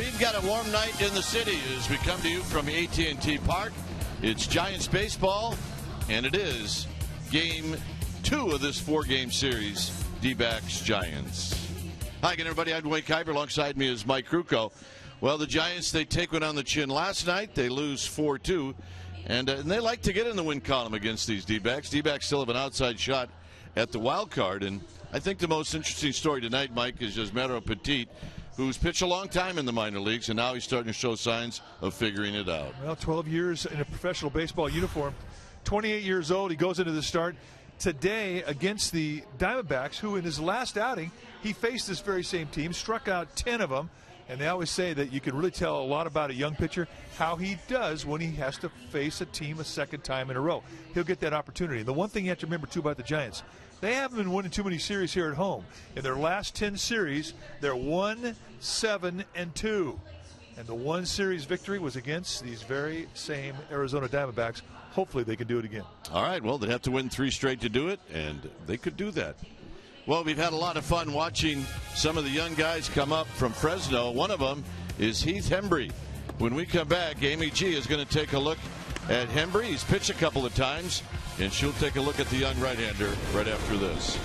We've got a warm night in the city as we come to you from AT&T Park. It's Giants baseball, and it is Game 2 of this 4-game series, D-backs Giants. Hi again, everybody. I'm Dwayne Kuiper. Alongside me is Mike Krukow. Well, the Giants, they take one on the chin last night. They lose 4-2, and they like to get in the win column against these D-backs. D-backs still have an outside shot at the wild card, and I think the most interesting story tonight, Mike, is Yusmeiro Petit, who's pitched a long time in the minor leagues, and now he's starting to show signs of figuring it out. Well, 12 years in a professional baseball uniform, 28 years old. He goes into the start today against the Diamondbacks, who in his last outing, he faced this very same team, struck out 10 of them, and they always say that you can really tell a lot about a young pitcher, how he does when he has to face a team a second time in a row. He'll get that opportunity. The one thing you have to remember, too, about the Giants, they haven't been winning too many series here at home. In their last 10 series, they're 1-7-2. And the one series victory was against these very same Arizona Diamondbacks. Hopefully they can do it again. All right, well, they'd have to win 3 straight to do it, and they could do that. Well, we've had a lot of fun watching some of the young guys come up from Fresno. One of them is Heath Hembree. When we come back, Amy G is going to take a look at Hembree. He's pitched a couple of times, and she'll take a look at the young right-hander right after this.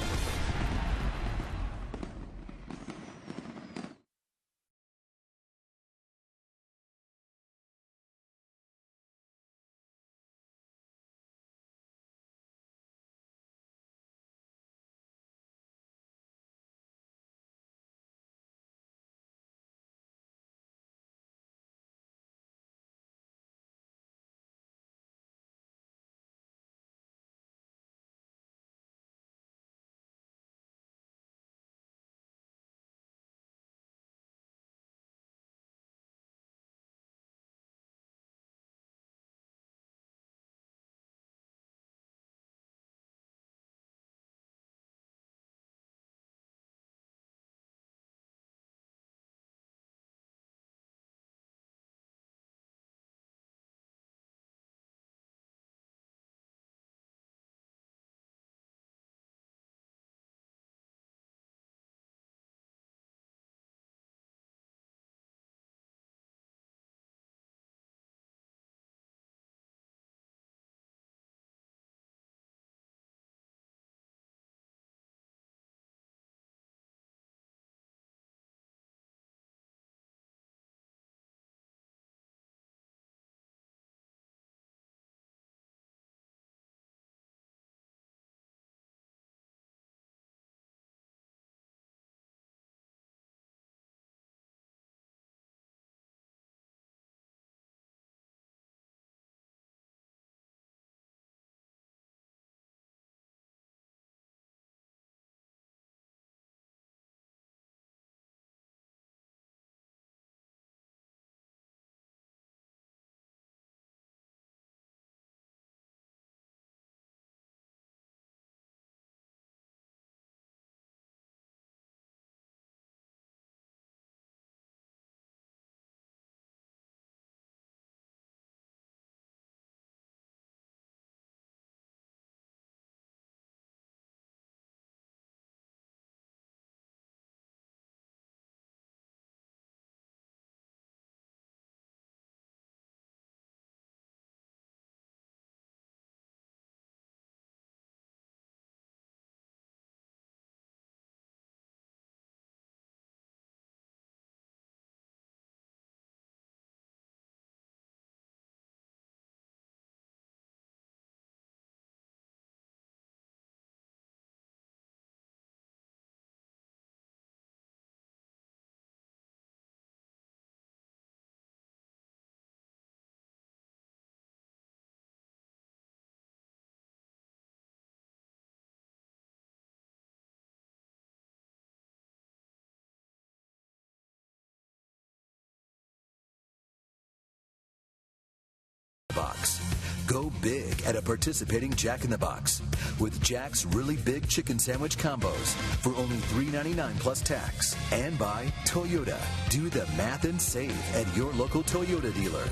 Box. Go big at a participating Jack in the Box with Jack's really big chicken sandwich combos for only $3.99 plus tax. And by Toyota. Do the math and save at your local Toyota dealer.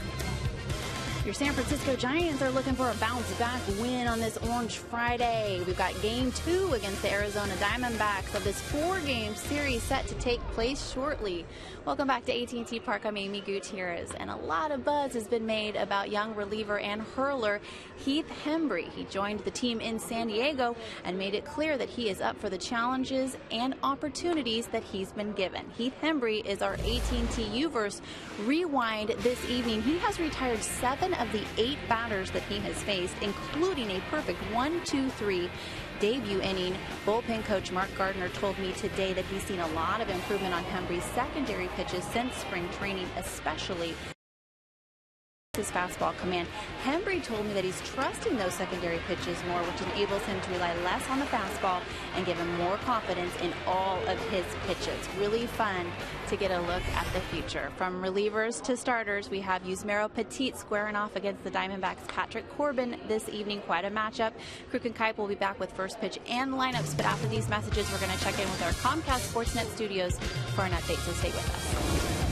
Your San Francisco Giants are looking for a bounce-back win on this Orange Friday. We've got Game 2 against the Arizona Diamondbacks of this 4-game series set to take place shortly. Welcome back to AT&T Park. I'm Amy Gutierrez, and a lot of buzz has been made about young reliever and hurler Heath Hembree. He joined the team in San Diego and made it clear that he is up for the challenges and opportunities that he's been given. Heath Hembree is our AT&T U-verse Rewind this evening. He has retired 7 of the 8 batters that he has faced, including a perfect 1-2-3 debut inning. Bullpen coach Mark Gardner told me today that he's seen a lot of improvement on Hembree's secondary pitches since spring training, especially his fastball command. Hembree told me that he's trusting those secondary pitches more, which enables him to rely less on the fastball and give him more confidence in all of his pitches. Really fun to get a look at the future. From relievers to starters, we have Yusmeiro Petit squaring off against the Diamondbacks' Patrick Corbin this evening. Quite a matchup. Kruk and Kuip will be back with first pitch and lineups, but after these messages, we're going to check in with our Comcast Sportsnet studios for an update, so stay with us.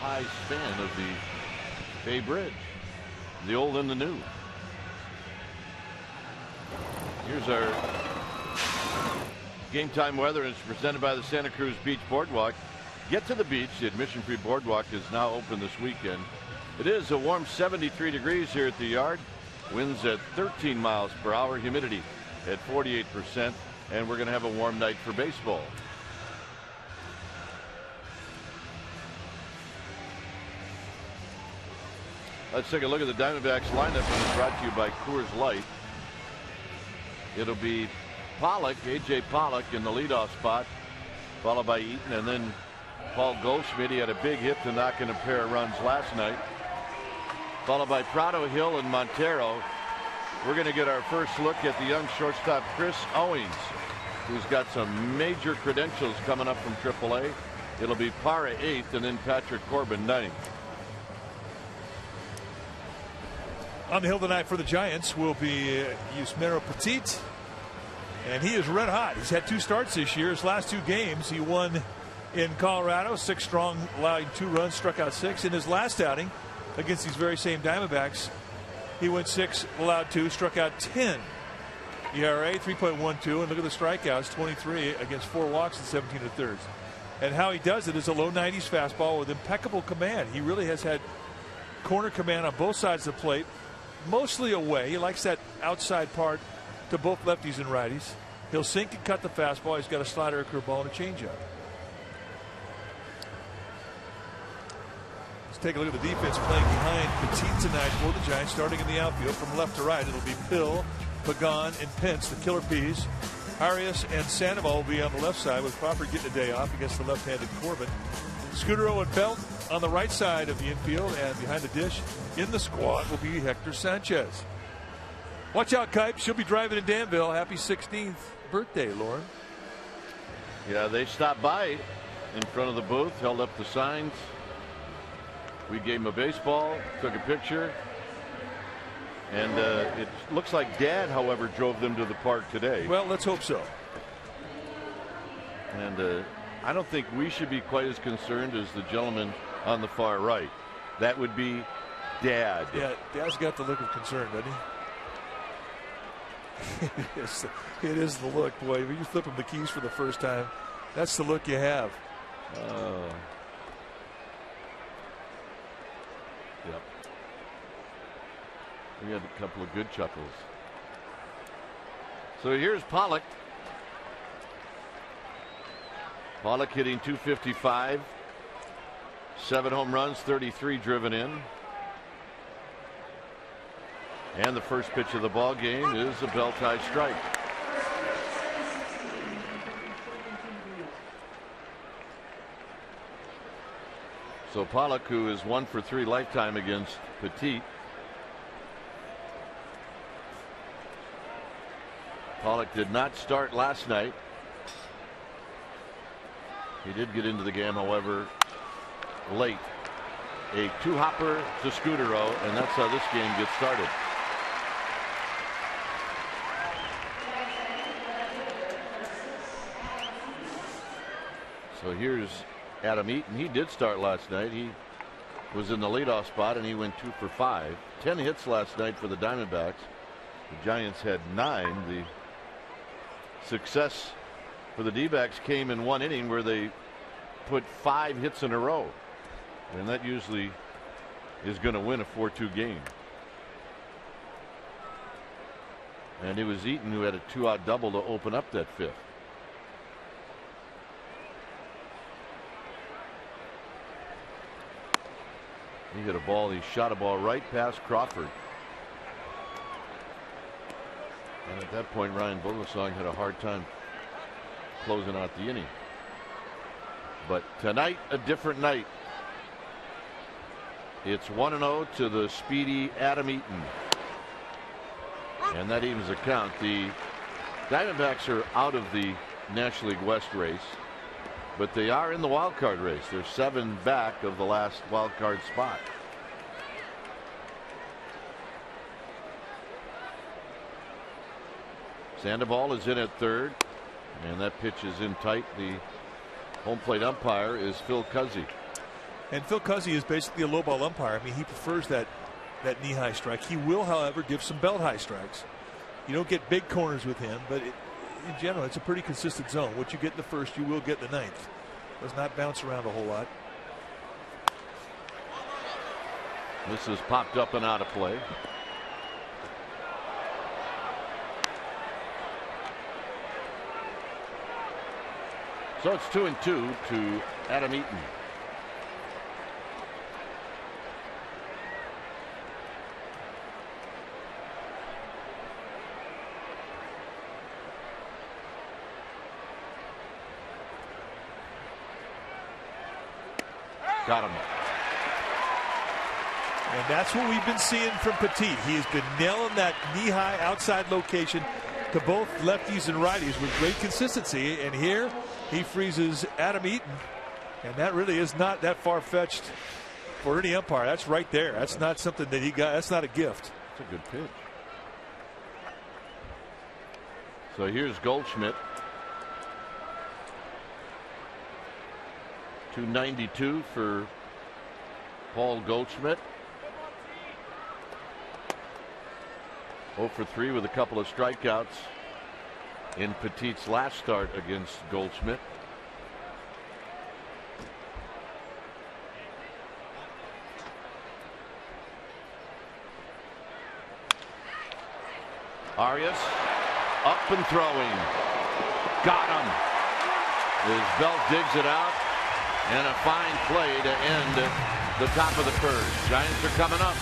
high span of the Bay Bridge, the old and the new. Here's our game time weather, and it's presented by the Santa Cruz Beach Boardwalk. Get to the beach. The admission-free boardwalk is now open this weekend. It is a warm 73 degrees here at the Yard. Winds at 13 miles per hour. Humidity at 48%. And we're going to have a warm night for baseball. Let's take a look at the Diamondbacks lineup, and it's brought to you by Coors Light. It'll be Pollock, A.J. Pollock in the leadoff spot, followed by Eaton, and then Paul Goldschmidt. He had a big hit to knock in a pair of runs last night, followed by Prado, Hill, and Montero. We're going to get our first look at the young shortstop Chris Owings, who's got some major credentials coming up from AAA. It'll be Parra 8th, and then Patrick Corbin 9th. On the hill tonight for the Giants will be Yusmeiro Petit, and he is red hot. He's had 2 starts this year. His last 2 games, he won in Colorado, 6 strong, allowing 2 runs, struck out 6. In his last outing against these very same Diamondbacks, he went 6, allowed 2, struck out 10. ERA 3.12, and look at the strikeouts, 23 against 4 walks and 17 1/3. And how he does it is a low 90s fastball with impeccable command. He really has had corner command on both sides of the plate, mostly away. He likes that outside part to both lefties and righties. He'll sink and cut the fastball. He's got a slider, a curveball, and a changeup. Let's take a look at the defense playing behind Petit tonight for the Giants. Starting in the outfield from left to right, it'll be Pill, Pagan, and Pence, the killer bees. Arias and Sandoval will be on the left side, with Crawford getting a day off against the left-handed Corbin. Scudero and Belt on the right side of the infield, and behind the dish in the squad will be Hector Sanchez. Watch out, Kipe. She'll be driving in Danville. Happy 16th birthday, Lauren. Yeah, they stopped by in front of the booth, held up the signs. We gave him a baseball, took a picture. And it looks like Dad, however, drove them to the park today. Well, let's hope so. And I don't think we should be quite as concerned as the gentleman on the far right. That would be Dad. Yeah, Dad's got the look of concern, doesn't he? It is the look, boy. When you flip him the keys for the first time, that's the look you have. Yep. We had a couple of good chuckles. So here's Pollock. Pollock hitting .255, 7 home runs, 33 driven in. And the first pitch of the ball game is a bell tie strike. So Pollock, who is 1 for 3 lifetime against Petit. Pollock did not start last night. He did get into the game, however, late. A 2-hopper to Scudero, and that's how this game gets started. So here's Adam Eaton. He did start last night. He was in the leadoff spot, and he went 2 for 5. 10 hits last night for the Diamondbacks. The Giants had 9. The success for the D-backs came in 1 inning where they put 5 hits in a row, and that usually is going to win a 4-2 game. And it was Eaton who had a 2-out double to open up that 5th. He hit a ball. He shot a ball right past Crawford. And at that point, Ryan Vogelsong had a hard time closing out the inning. But tonight, a different night. It's 1-0 to the speedy Adam Eaton. And that evens the count. The Diamondbacks are out of the National League West race, but they are in the wild card race. They're 7 back of the last wild card spot. Sandoval is in at third, and that pitch is in tight. The home plate umpire is Phil Cuzzy. And Phil Cuzzi is basically a low ball umpire. I mean, he prefers that knee-high strike. He will, however, give some belt-high strikes. You don't get big corners with him, but in general, it's a pretty consistent zone. What you get in the first, you will get in the ninth. Does not bounce around a whole lot. This is popped up and out of play. So it's 2-2 to Adam Eaton. Got him. And that's what we've been seeing from Petit. He has been nailing that knee-high outside location to both lefties and righties with great consistency. And here he freezes Adam Eaton. And that really is not that far-fetched for any umpire. That's right there. That's not something that he got. That's not a gift. That's a good pitch. So here's Goldschmidt. 292 for Paul Goldschmidt. 0 for 3 with a couple of strikeouts in Petit's last start against Goldschmidt. Arias up and throwing. Got him. His belt digs it out. And a fine play to end the top of the first. Giants are coming up.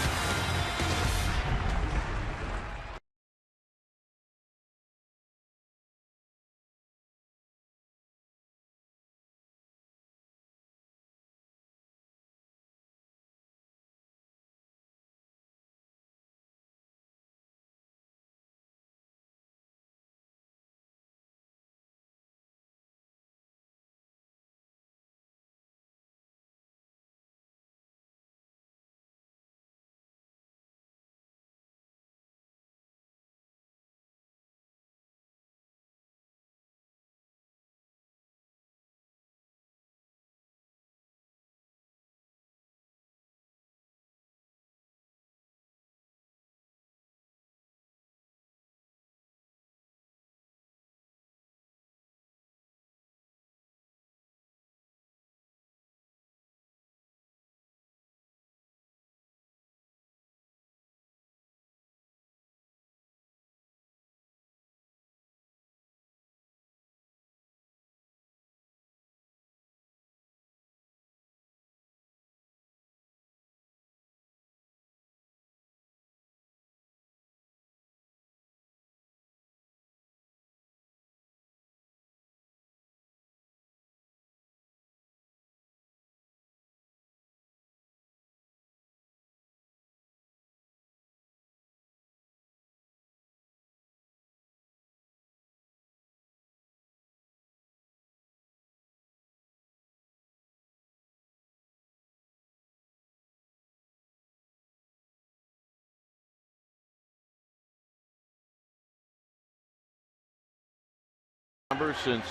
Since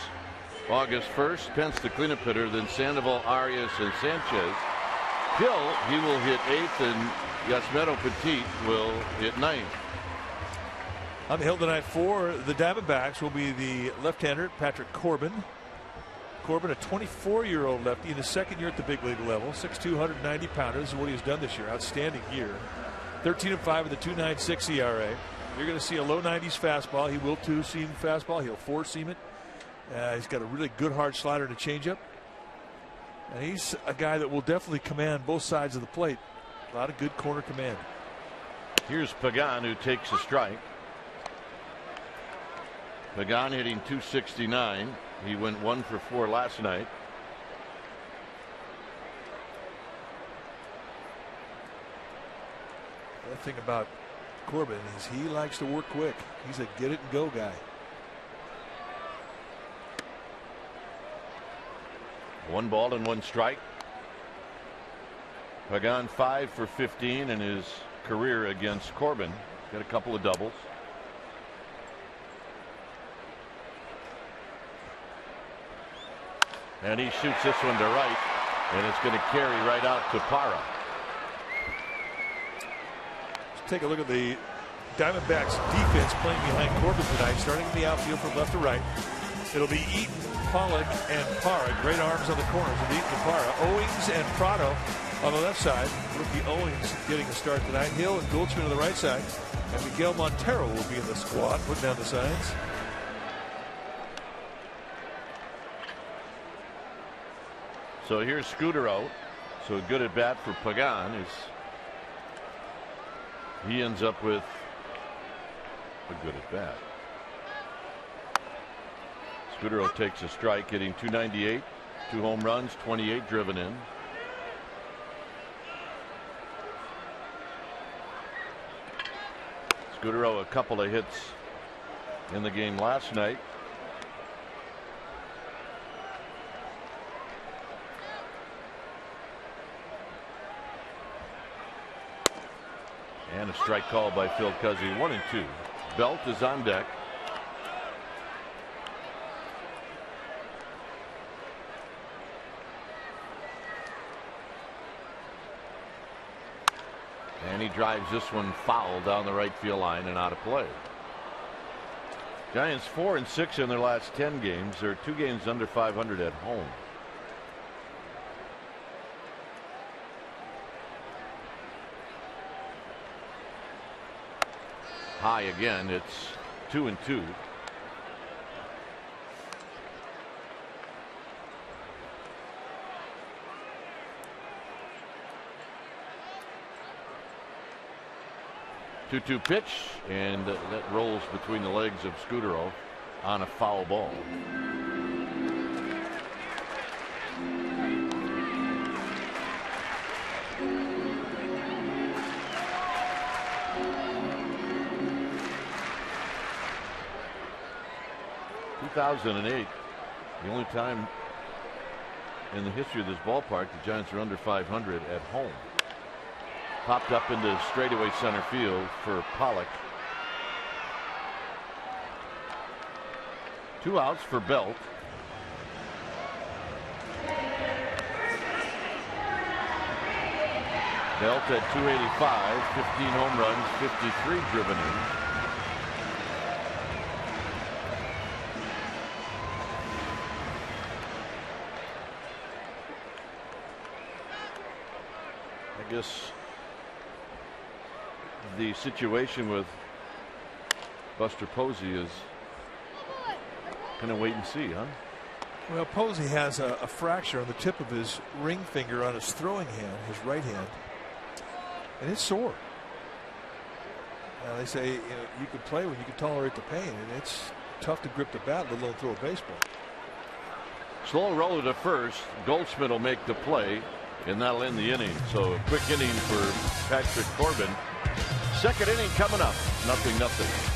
August 1st, Pence the cleanup hitter, then Sandoval, Arias, and Sanchez. Hill, he will hit 8th, and Yasmero Petit will hit 9th. On the hill tonight for the Diamondbacks will be the left-hander Patrick Corbin. Corbin, a 24-year-old lefty in his second year at the big league level. 6'2", 190-pounder. This is what he has done this year. Outstanding year. 13-5 with a 2.96 ERA. You're going to see a low 90s fastball. He will two-seam fastball. He'll four-seam it. He's got a really good hard slider and a changeup. And he's a guy that will definitely command both sides of the plate. A lot of good corner command. Here's Pagan, who takes a strike. Pagan hitting .269. He went 1 for 4 last night. The thing about Corbin is he likes to work quick. He's a get it and go guy. 1 ball and 1 strike. Pagan 5 for 15 in his career against Corbin. Got a couple of doubles. And he shoots this one to right. And it's going to carry right out to Parra. Let's take a look at the Diamondbacks defense playing behind Corbin tonight, starting in the outfield from left to right. It'll be Eaton, Pollock, and Parra. Great arms on the corners of Eaton and Parra. Owings and Prado on the left side. Rookie Owings getting a start tonight. Hill and Goldschmidt on the right side. And Miguel Montero will be in the squad, putting down the signs. So here's Scudero. So good at bat for Pagan is he ends up with a good at bat. Scudero takes a strike, hitting .298, 2 home runs, 28 driven in. Scudero a couple of hits in the game last night. And a strike call by Phil Cuzzy, 1-2. Belt is on deck. And he drives this one foul down the right field line and out of play. Giants 4-6 in their last 10 games. They're 2 games under 500 at home. High again. It's 2-2. Two-two pitch, and that rolls between the legs of Scudero on a foul ball. In 2008, the only time in the history of this ballpark the Giants are under 500 at home. Popped up into straightaway center field for Pollock. 2 outs for Belt. Belt at 285, 15 home runs, 53 driven in. I guess the situation with Buster Posey is kind of wait and see, huh? Well, Posey has a fracture on the tip of his ring finger on his throwing hand, his right hand, and it's sore. Now they say you can play when you can tolerate the pain, and it's tough to grip the bat, let alone throw a baseball. Slow roller to first. Goldschmidt will make the play, and that'll end the inning. So a quick inning for Patrick Corbin. Second inning coming up. 0-0.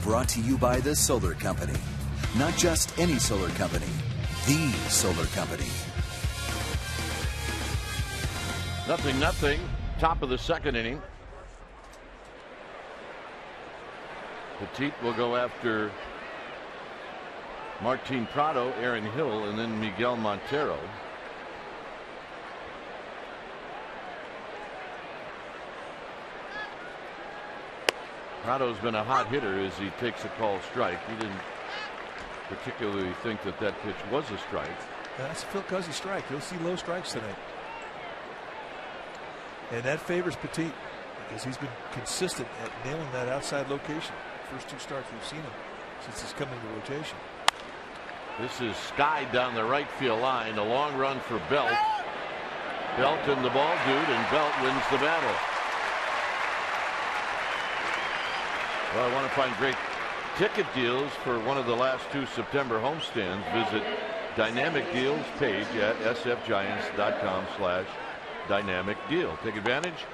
Brought to you by the Solar Company. Not just any solar company, the solar company. 0-0. Top of the second inning. Petit will go after Martin Prado, Aaron Hill, and then Miguel Montero. Prado's been a hot hitter as he takes a called strike. He didn't particularly think that pitch was a strike. That's a Phil Cuzzy strike. You'll see low strikes tonight. And that favors Petit because he's been consistent at nailing that outside location. First 2 starts we've seen him since he's come into rotation. This is skied down the right field line. A long run for Belt. Belt and the ball dude, and Belt wins the battle. Well, I want to find great ticket deals for one of the last 2 September homestands. Visit Dynamic Deals page at sfgiants.com/dynamic deal. Take advantage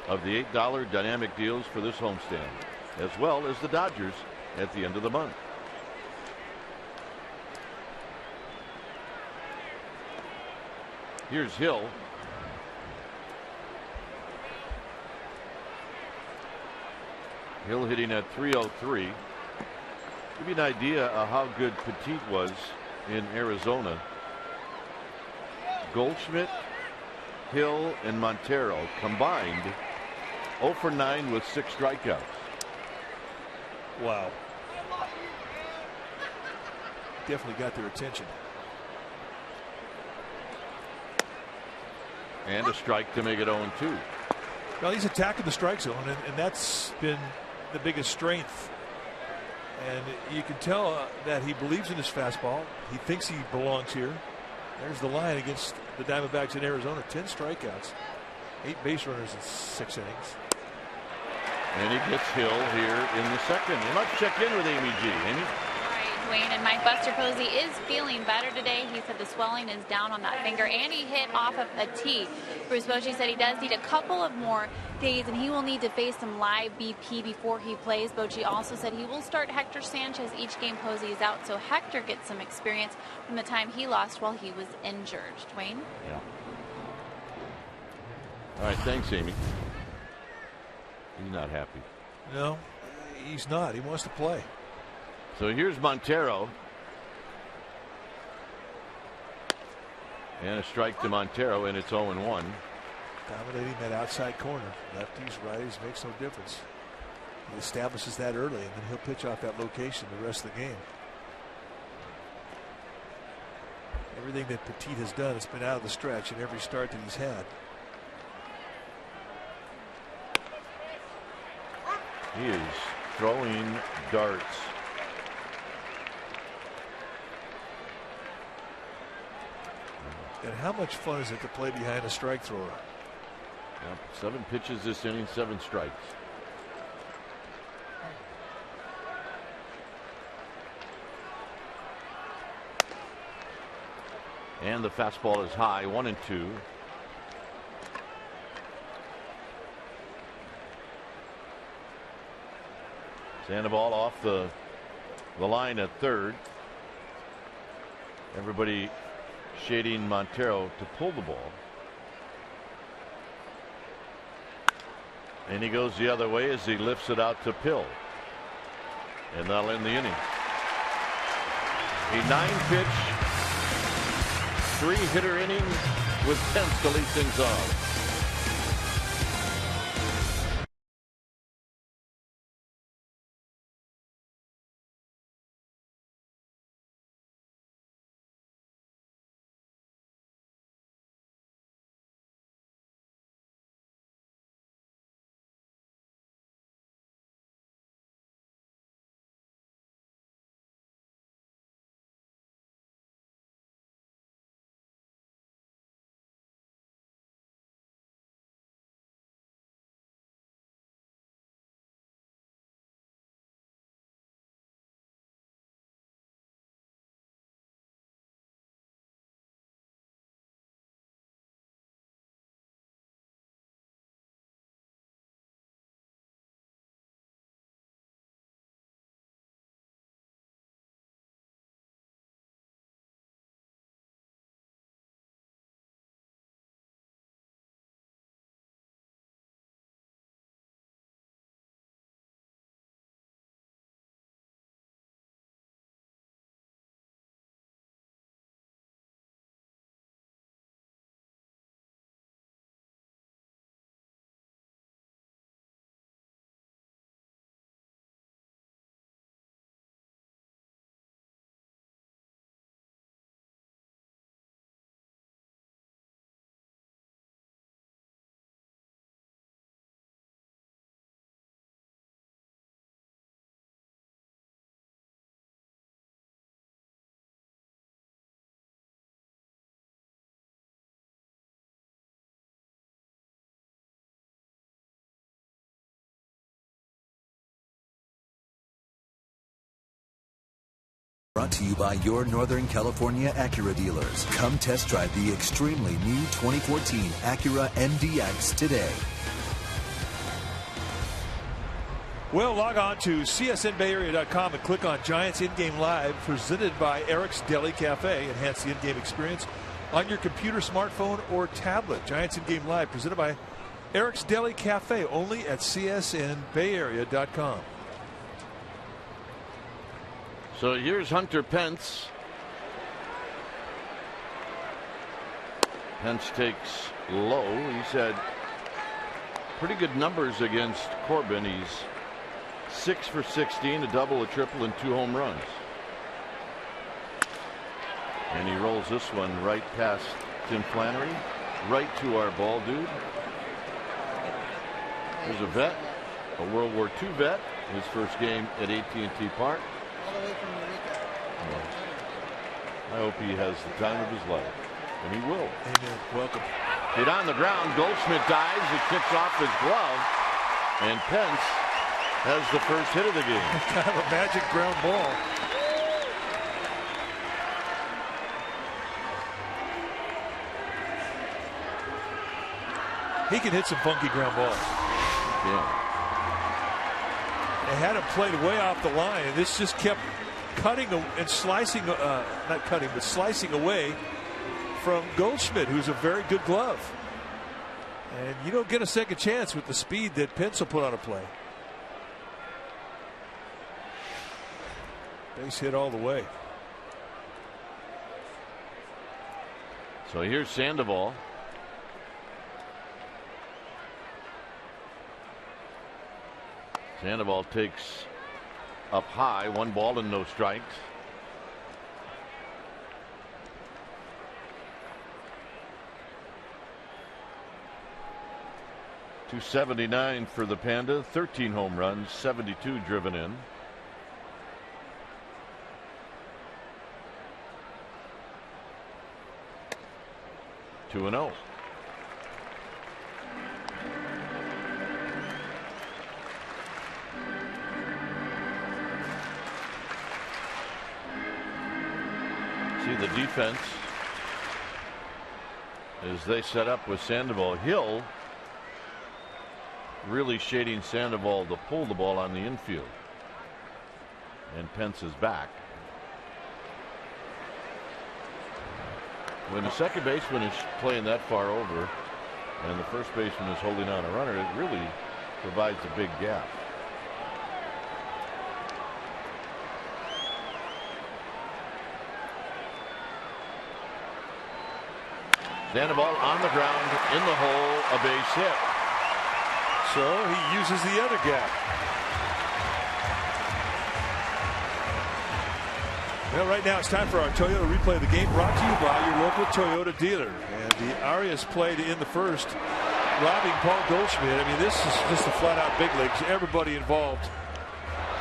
of the $8 dynamic deals for this homestand, as well as the Dodgers at the end of the month. Here's Hill. Hill hitting at 303. Give you an idea of how good Petit was in Arizona. Goldschmidt, Hill, and Montero combined 0 for 9 with 6 strikeouts. Wow. Definitely got their attention. And a strike to make it 0-2. Well, he's attacking the strike zone, and that's been the biggest strength. And you can tell that he believes in his fastball. He thinks he belongs here. There's the line against the Diamondbacks in Arizona. 10 strikeouts, 8 base runners in 6 innings. And he gets Hill here in the second. And let's check in with Amy G. Amy? Wayne, and Mike Buster Posey is feeling better today. He said the swelling is down on that finger, and he hit off of a tee. Bruce Bochy said he does need a couple of more days, and he will need to face some live BP before he plays. Bochy also said he will start Hector Sanchez each game Posey is out, so Hector gets some experience from the time he lost while he was injured. Dwayne? Yeah. All right, thanks, Amy. He's not happy. No, he's not. He wants to play. So here's Montero. And a strike to Montero, and it's 0-1. Dominating that outside corner. Lefties, righties, makes no difference. He establishes that early, and then he'll pitch off that location the rest of the game. Everything that Petit has done has been out of the stretch in every start that he's had. He is throwing darts. And how much fun is it to play behind a strike thrower? Yep, 7 pitches this inning, 7 strikes. And the fastball is high, 1-2. Sandoval off the line at third. Everybody shading Montero to pull the ball. And he goes the other way as he lifts it out to Pill. And that'll end the inning. A 9-pitch, 3-hitter inning with Pence to lead things off. Brought to you by your Northern California Acura dealers. Come test drive the extremely new 2014 Acura MDX today. Well, log on to csnbayarea.com and click on Giants In-Game Live, presented by Eric's Deli Cafe. Enhance the in-game experience on your computer, smartphone, or tablet. Giants In-Game Live, presented by Eric's Deli Cafe, only at csnbayarea.com. So here's Hunter Pence. Pence takes low. He's had pretty good numbers against Corbin. He's 6 for 16, a double, a triple, and 2 home runs. And he rolls this one right past Tim Flannery, right to our ball dude. There's a vet, a World War II vet, his first game at AT&T Park. I hope he has the time of his life, and he will. Amen. Welcome. Hit on the ground. Goldschmidt dives. It kicks off his glove, and Pence has the first hit of the game. Kind of a magic ground ball. He can hit some funky ground balls. Yeah. They had him played way off the line, and this just kept cutting and slicing, not cutting, but slicing away from Goldschmidt, who's a very good glove. And you don't get a second chance with the speed that Pence will put on a play. Base hit all the way. So here's Sandoval. Sandoval takes up high, 1 ball and no strikes. .279 for the Panda, 13 home runs, 72 driven in. Two and 0. See the defense as they set up with Sandoval. Hill really shading Sandoval to pull the ball on the infield. And Pence is back. When the second baseman is playing that far over and the first baseman is holding on a runner, it really provides a big gap. Sandoval on the ground, in the hole, a base hit. So he uses the other gap. Well, right now it's time for our Toyota replay of the game, brought to you by your local Toyota dealer. And the Arias played in the first, robbing Paul Goldschmidt. I mean, this is just a flat-out big leagues. Everybody involved.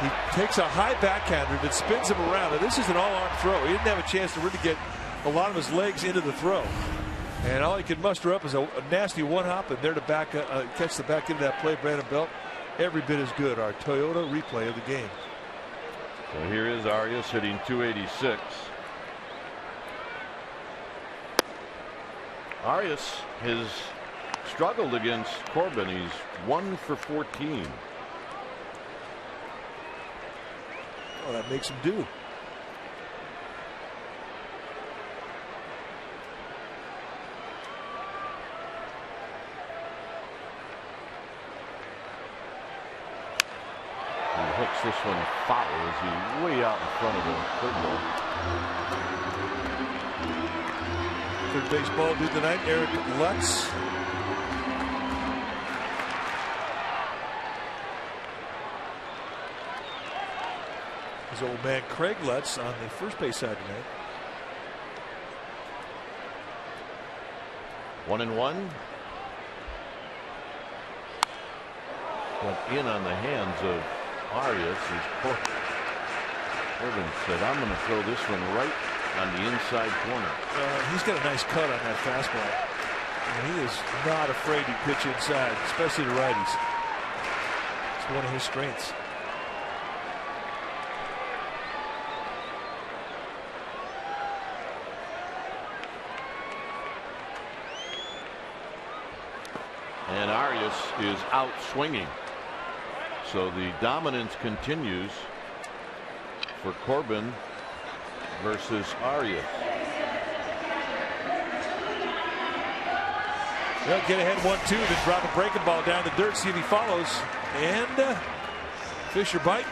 He takes a high backhander that spins him around. And this is an all-arm throw. He didn't have a chance to really get a lot of his legs into the throw. And all he could muster up is a nasty one-hop, and there to back catch the back end of that play, Brandon Belt. Every bit as good. Our Toyota replay of the game. So here is Arias hitting .286. Arias has struggled against Corbin. He's 1 for 14. Oh, that makes him do. Hooks this one foul as he way out in front of the third ball. Third base ball due tonight, Eric Lutz. His old man Craig Lutz on the first base side tonight. 1-1. Went in on the hands of Arias. Corbin said, I'm going to throw this one right on the inside corner. He's got a nice cut on that fastball. And he is not afraid to pitch inside, especially to righties. It's one of his strengths. And Arias is out swinging. So the dominance continues for Corbin versus Arias. They'll get ahead 1-2, then drop a breaking ball down the dirt, see if he follows. And Fisher biting.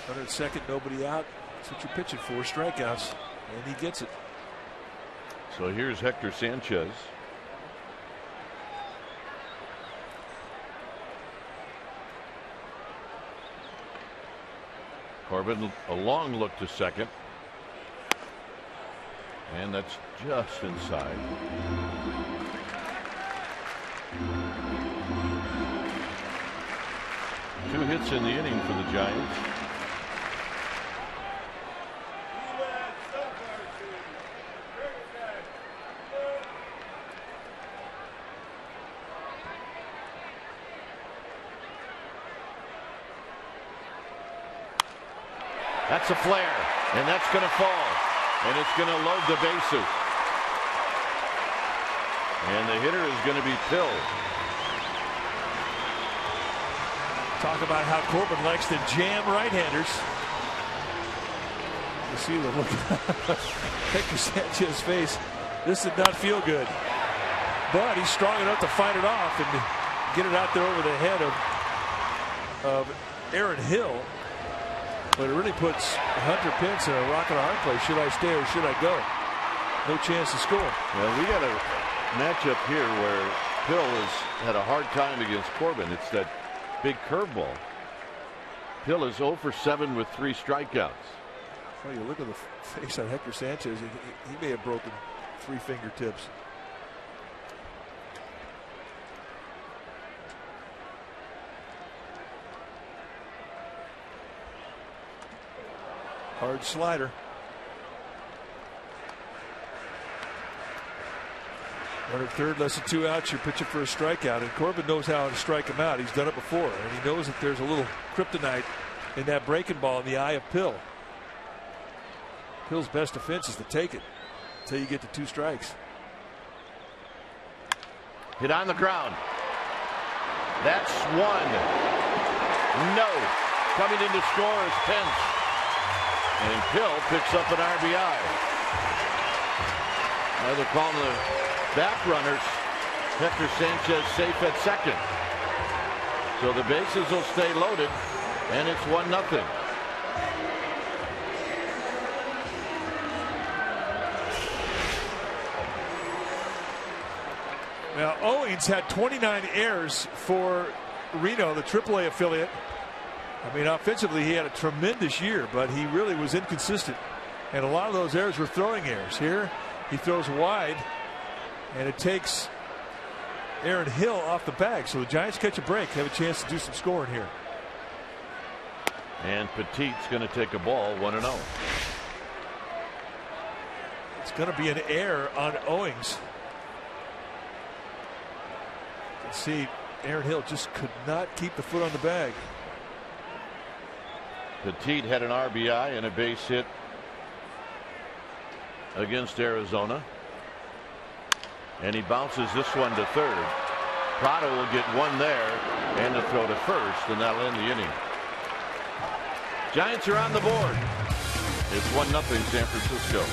Under second, nobody out. That's what you're pitching for, strikeouts. And he gets it. So here's Hector Sanchez. Corbin, a long look to second. And that's just inside. Two hits in the inning for the Giants. That's a flare, and that's going to fall, and it's going to load the bases. And the hitter is going to be Pill. Talk about how Corbin likes to jam right-handers. You see the look on Hector Sanchez's face. This did not feel good, but he's strong enough to fight it off and get it out there over the head of Aaron Hill. But it really puts Hunter Pence in a rock and a hard place. Should I stay or should I go? No chance to score. Well, we got a matchup here where Pill has had a hard time against Corbin. It's that big curveball. Pill is 0 for 7 with 3 strikeouts. Well, you look at the face on Hector Sanchez. He may have broken 3 fingertips. Hard slider. Runner third, less than 2 outs. You're pitching for a strikeout, and Corbin knows how to strike him out. He's done it before, and he knows that there's a little kryptonite in that breaking ball in the eye of Pill. Pill's best defense is to take it until you get to 2 strikes. Hit on the ground. That's one. No. Coming in to score is Pence. And Pill picks up an RBI. Now they're calling the back runners. Hector Sanchez safe at second. So the bases will stay loaded, and it's 1-0. Now Owings had 29 errors for Reno, the AAA affiliate. I mean, offensively, he had a tremendous year, but he really was inconsistent. And a lot of those errors were throwing errors. Here, he throws wide, and it takes Aaron Hill off the bag. So the Giants catch a break, have a chance to do some scoring here. And Petit's going to take a ball, 1-0. It's going to be an error on Owings. You can see Aaron Hill just could not keep the foot on the bag. Petit had an RBI and a base hit against Arizona. And he bounces this one to third. Prado will get one there and a throw to first, and that'll end the inning. Giants are on the board. It's 1-0 San Francisco.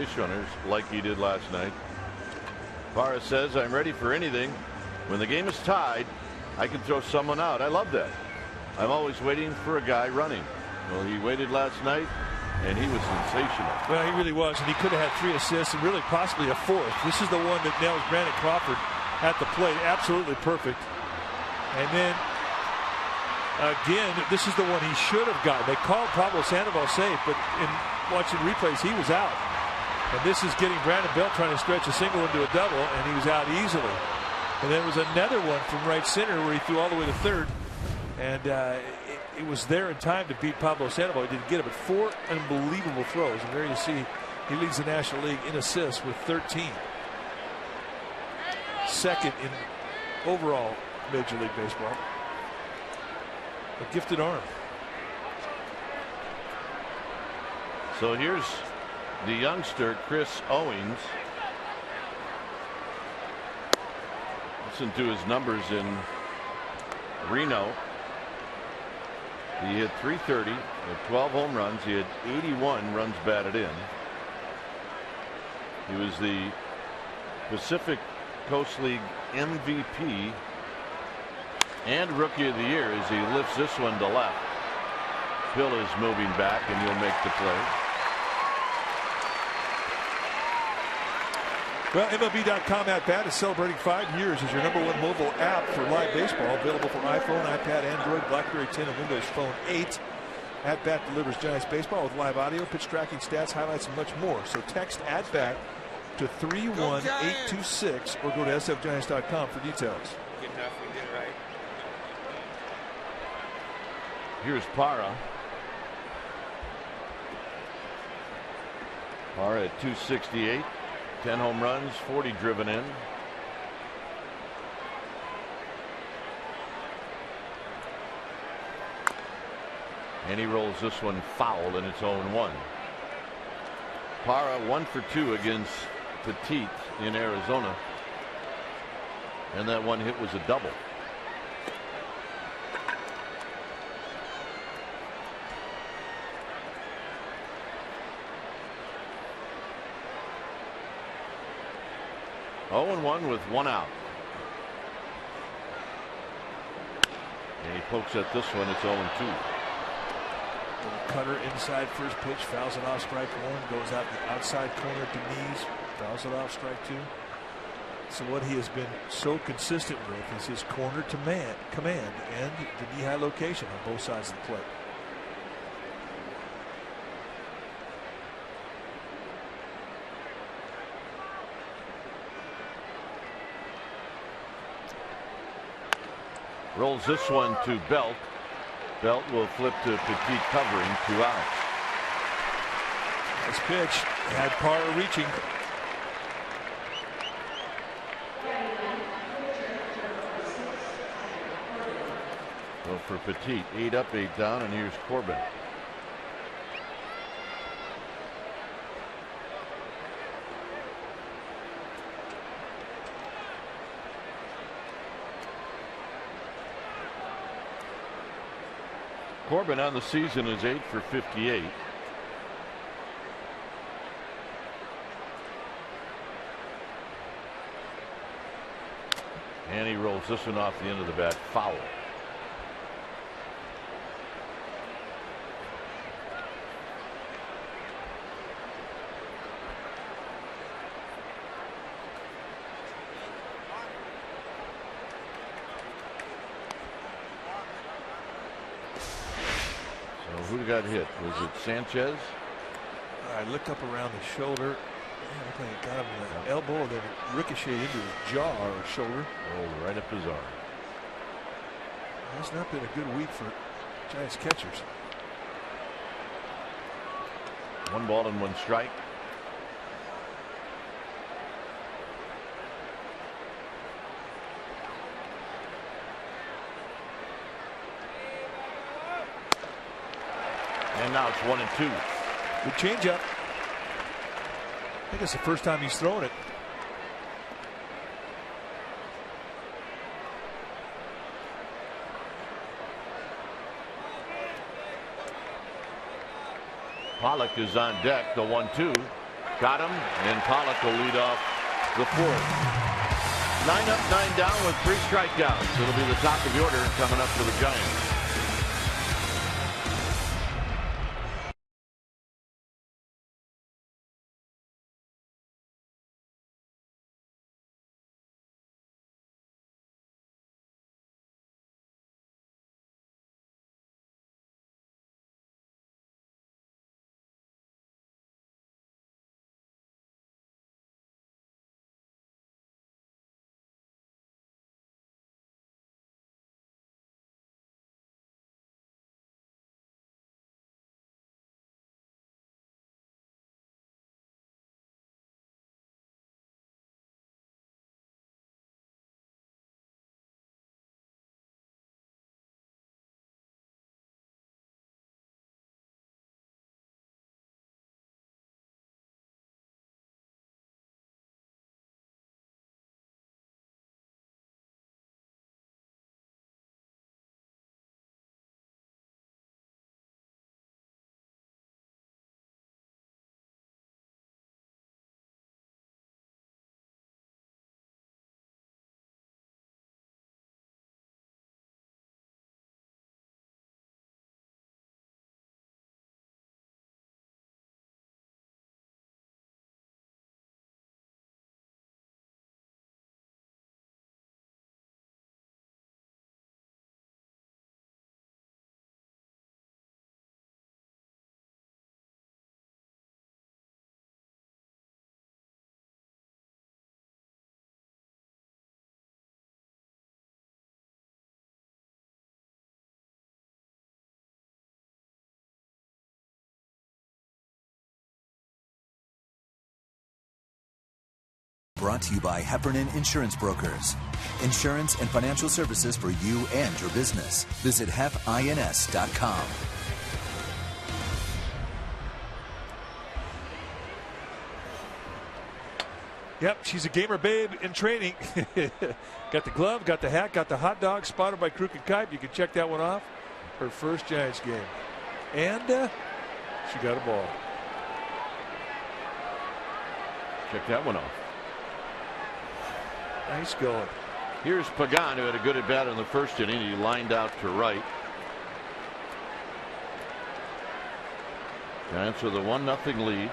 base runners like he did last night. Parra says, I'm ready for anything. When the game is tied, I can throw someone out. I love that. I'm always waiting for a guy running. Well, he waited last night, and he was sensational. Well, he really was, and he could have had 3 assists and really possibly a 4th. This is the one that nails Brandon Crawford at the plate. Absolutely perfect. And then, again, this is the one he should have gotten. They called Pablo Sandoval safe, but in watching replays, he was out. And this is getting Brandon Belt trying to stretch a single into a double, and he was out easily. And there was another one from right center where he threw all the way to third. And it was there in time to beat Pablo Sandoval. He didn't get it, but 4 unbelievable throws. And there you see he leads the National League in assists with 13. Second in overall Major League Baseball. A gifted arm. So here's the youngster, Chris Owings. Listen to his numbers in Reno. He hit .330 with 12 home runs. He had 81 runs batted in. He was the Pacific Coast League MVP and Rookie of the Year as he lifts this one to left. Phil is moving back, and he'll make the play. Well, MLB.com at bat is celebrating 5 years as your #1 mobile app for live baseball, available for iPhone, iPad, Android, BlackBerry 10, and Windows Phone 8. At Bat delivers Giants baseball with live audio, pitch tracking, stats, highlights, and much more. So text At Bat to 31826 or go to sfgiants.com for details. Good enough, we did it right. Here's Parra. Parra at .268. 10 home runs, 40 driven in. And he rolls this one foul, and it's 0-1. Parra 1 for 2 against Petit in Arizona. And that one hit was a double. Oh, 0-1 with 1 out. And he pokes at this one. It's 0-2. Cutter inside first pitch, fouls it off strike 1, goes out the outside corner to knees, fouls it off strike 2. So what he has been so consistent with is his corner to command and the knee high location on both sides of the plate. Rolls this one to Belt. Belt will flip to Petit covering, 2 outs. This pitch had Parra reaching. So for Petit, 8 up, 8 down, and here's Corbin. Corbin on the season is 8 for 58. And he rolls this one off the end of the bat, foul. Who got hit? Was it Sanchez? I look up around the shoulder. Man, I think it got him in the elbow, and then it ricocheted into his jaw or shoulder. Oh, right up his arm. It's not been a good week for Giants catchers. 1 ball and 1 strike. And now it's 1-2. Good changeup. I think it's the first time he's thrown it. Pollock is on deck. The 1-2. Got him, and Pollock will lead off the fourth. 9 up, 9 down with 3 strikeouts. It'll be the top of the order coming up for the Giants. Brought to you by Heffernan Insurance Brokers. Insurance and financial services for you and your business. Visit hefins.com. Yep, she's a gamer babe in training. Got the glove, got the hat, got the hot dog, spotted by Crooked Kite. You can check that one off. Her first Giants game. And she got a ball. Check that one off. Nice going. Here's Pagan, who had a good at bat in the first inning. He lined out to right. Giants with a 1-0 lead.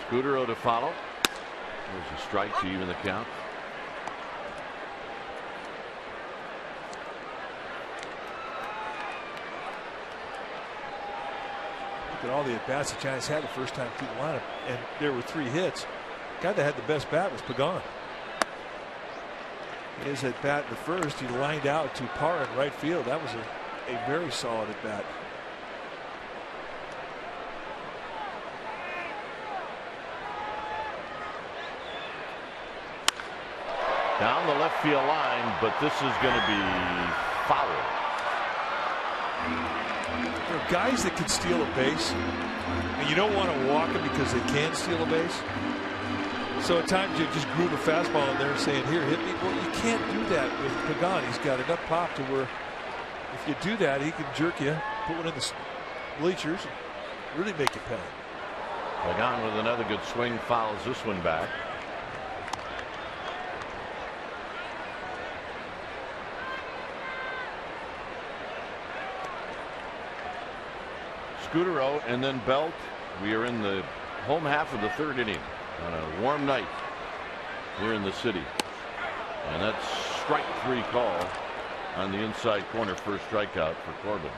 Scutaro to follow. There's a strike to even the count. Look at all the at-bats the Giants had the first time through the lineup, and there were 3 hits. The guy that had the best bat was Pagan. His at-bat in the first, he lined out to Parra in right field. That was a very solid at-bat. Down the left field line, but this is going to be foul. There are guys that can steal a base, and you don't want to walk them because they can steal a base. So at times you just groove a fastball in there and saying, here, hit me. Well, you can't do that with Pagan. He's got enough pop to where if you do that, he can jerk you, put one in the bleachers, and really make you pay. Pagan with another good swing fouls this one back. Scutaro and then Belt. We are in the home half of the 3rd inning on a warm night here in the city. And that's strike 3 call on the inside corner, first strikeout for Corbin.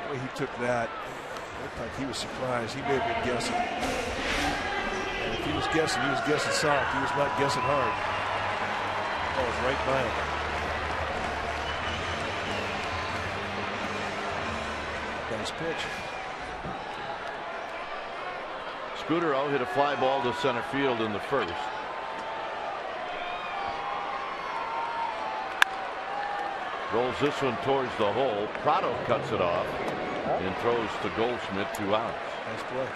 The way he took that, it looked like he was surprised. He may have been guessing. And if he was guessing soft. He was not guessing hard. Ball was right by him. Nice pitch. Scutaro hit a fly ball to center field in the first. Rolls this one towards the hole. Prado cuts it off and throws to Goldschmidt, 2 outs. Nice play.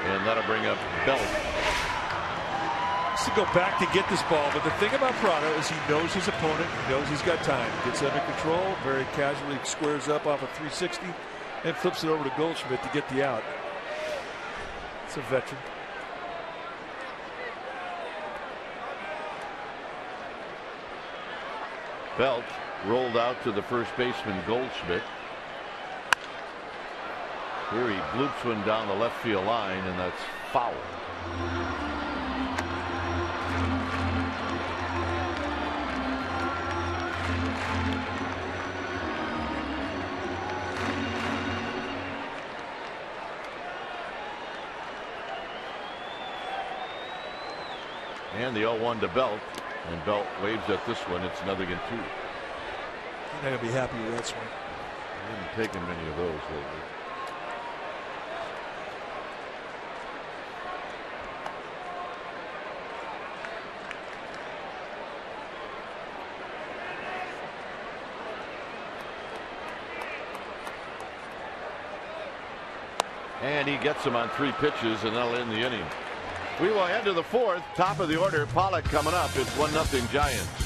And that'll bring up Belt. to go back to get this ball, but the thing about Prado is he knows his opponent, he knows he's got time. Gets under control, very casually squares up off a 360, and flips it over to Goldschmidt to get the out. It's a veteran. Belt rolled out to the first baseman Goldschmidt. Here he bloops one down the left field line, and that's foul. And the 0-1 to Belt, and Belt waves at this one. It's 0-2. He's not going to be happy with that swing. He hasn't taken many of those lately. And he gets him on 3 pitches, and that'll end the inning. We will head to the 4th. Top of the order, Pollock coming up. It's 1-0 Giants.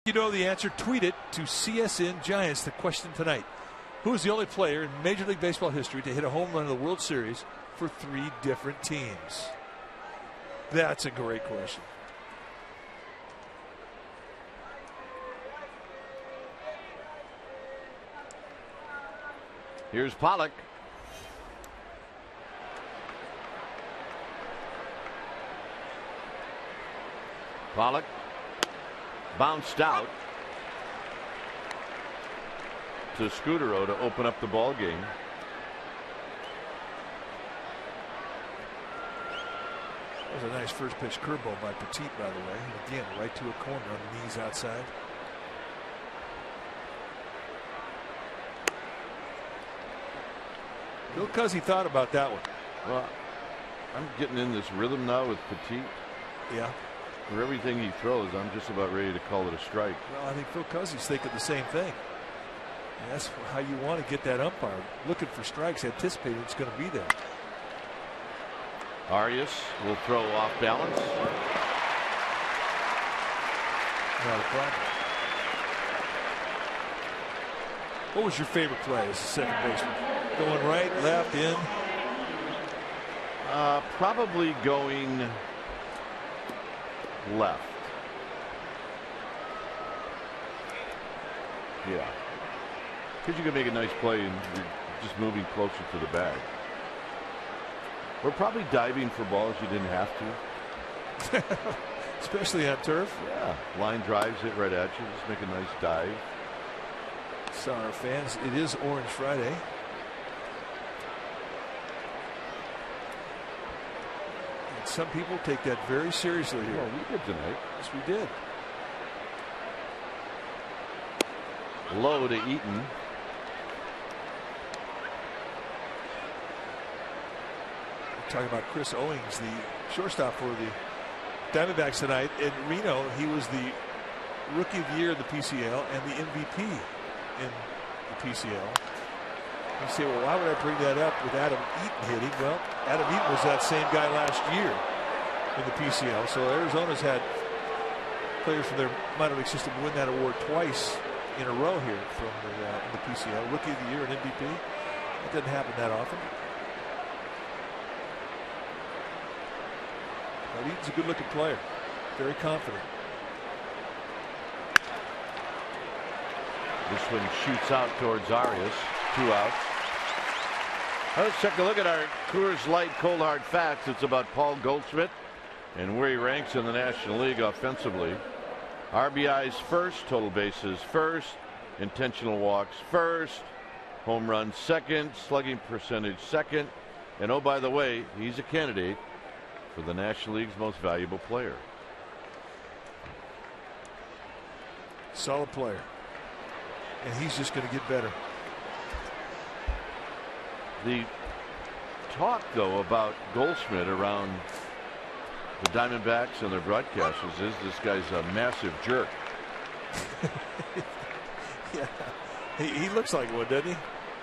You know the answer. Tweet it to CSN Giants. The question tonight: who is the only player in Major League Baseball history to hit a home run in the World Series for 3 different teams? That's a great question. Here's Pollock. Pollock bounced out to Scudero to open up the ball game. That was a nice first pitch curveball by Petit, by the way. And again, right to a corner on the knees outside. Bill Cuzzy thought about that one. Well, I'm getting in this rhythm now with Petit. Yeah. For everything he throws, I'm just about ready to call it a strike. Well, I think Phil Cuzzy's thinking the same thing. And that's how you want to get that umpire looking for strikes, anticipating it's going to be there. Arias will throw off balance. Not a problem. What was your favorite play as a second baseman? Going right, left, in? Probably going left. Yeah. Because you can make a nice play and you're just moving closer to the bag. We're probably diving for balls you didn't have to. especially on turf. Yeah, line drives it right at you. Just make a nice dive. So our fans, it is Orange Friday. And some people take that very seriously here. Well, we did tonight. Yes, we did. Low to Eaton. We're talking about Chris Owings, the shortstop for the Diamondbacks tonight. In Reno, he was the Rookie of the Year in the PCL and the MVP in the PCL. You say, well, why would I bring that up with Adam Eaton hitting? Well, Adam Eaton was that same guy last year in the PCL. So Arizona's had players from their minor league system win that award twice in a row here from the PCL. Rookie of the Year and MVP. That doesn't happen that often. But Eaton's a good-looking player. Very confident. This one shoots out towards Arias. 2 outs. Let's take a look at our Coors Light Cold Hard Facts. It's about Paul Goldschmidt and where he ranks in the National League offensively. RBIs first, total bases first, intentional walks first, home runs second, slugging percentage second, and oh, by the way, he's a candidate for the National League's most valuable player. Solid player. And he's just going to get better. The talk, though, about Goldschmidt around the Diamondbacks and their broadcasters is this guy's a massive jerk. Yeah, he looks like one, doesn't he?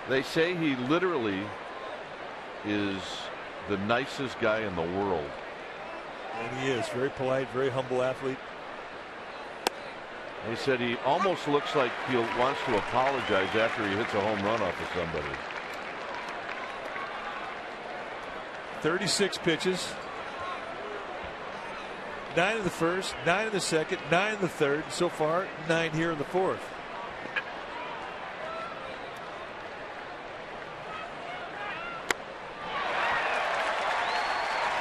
They say he literally is the nicest guy in the world. And he is. Very polite, very humble athlete. They said he almost looks like he wants to apologize after he hits a home run off of somebody. 36 pitches. 9 in the first, 9 in the second, 9 in the third. So far, 9 here in the fourth.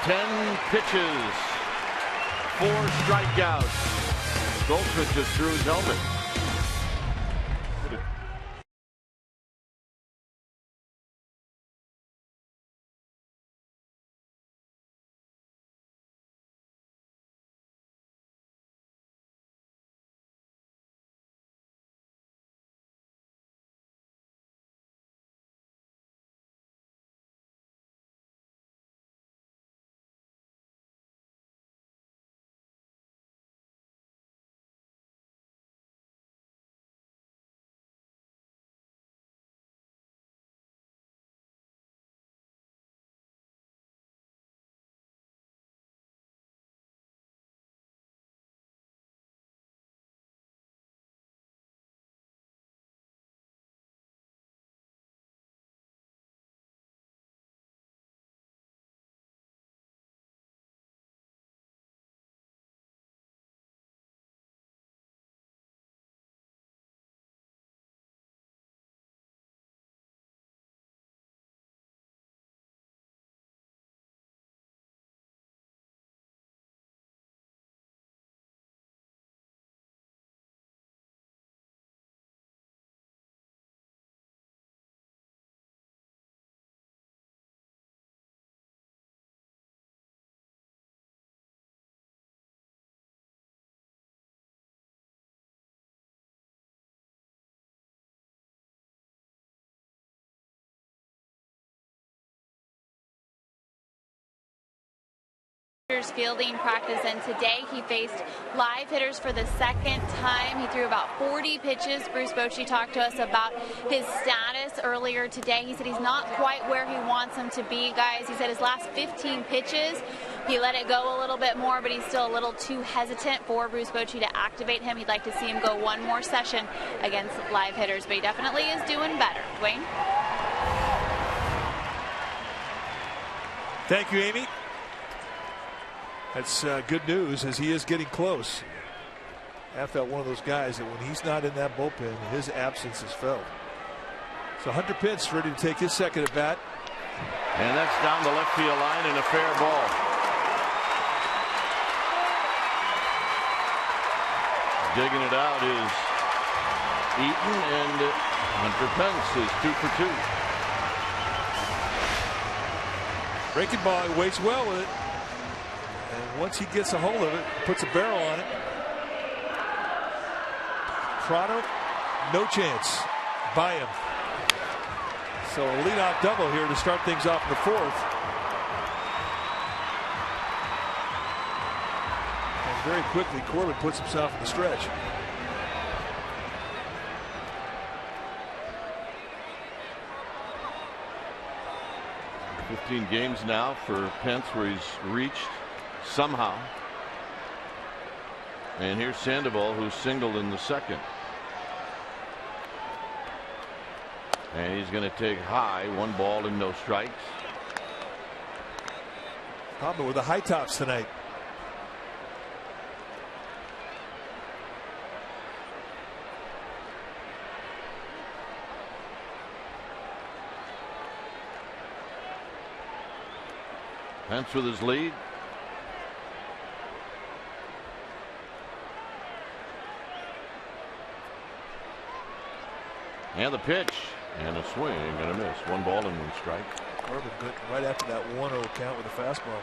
Ten pitches, 4 strikeouts. Goldschmidt just threw his helmet. Fielding practice, and today he faced live hitters for the second time. He threw about 40 pitches. Bruce Bochy talked to us about his status earlier today. He said he's not quite where he wants him to be, guys. He said his last 15 pitches, he let it go a little bit more, but he's still a little too hesitant for Bruce Bochy to activate him. He'd like to see him go one more session against live hitters, but he definitely is doing better. Dwayne? Thank you, Amy. That's good news, as he is getting close. I felt one of those guys that when he's not in that bullpen, his absence is felt. So Hunter Pitts ready to take his second at bat. And that's down the left field line and a fair ball. digging it out is Eaton, and Hunter Pence is 2 for 2. Breaking ball, he waits well with it. And once he gets a hold of it, puts a barrel on it. Prado, no chance by him. So a leadoff double here to start things off in the 4th. And very quickly, Corbin puts himself in the stretch. $15 games now for Pence where he's reached somehow. And here's Sandoval, who singled in the 2nd. And he's going to take high, 1 ball and no strikes. Problem with the high tops tonight. Pence with his lead. And the pitch. And a swing and a miss. 1 ball and 1 strike. Corbin good right after that 1-0 count with a fastball.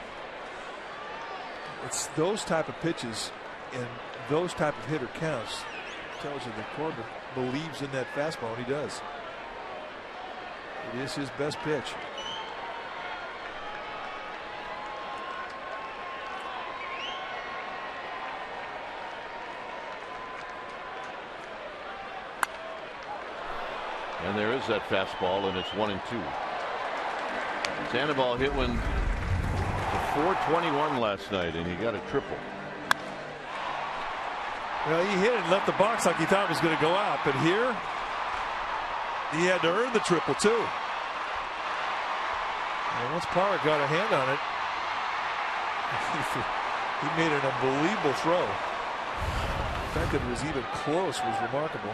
It's those type of pitches and those type of hitter counts tells you that Corbin believes in that fastball, and he does. It is his best pitch. And there is that fastball, and it's 1-2. Sandoval hit one for 421 last night, and he got a triple. Well, he hit it and left the box like he thought it was going to go out, but here he had to earn the triple too. And once Parra got a hand on it, he made an unbelievable throw. The fact that it was even close was remarkable.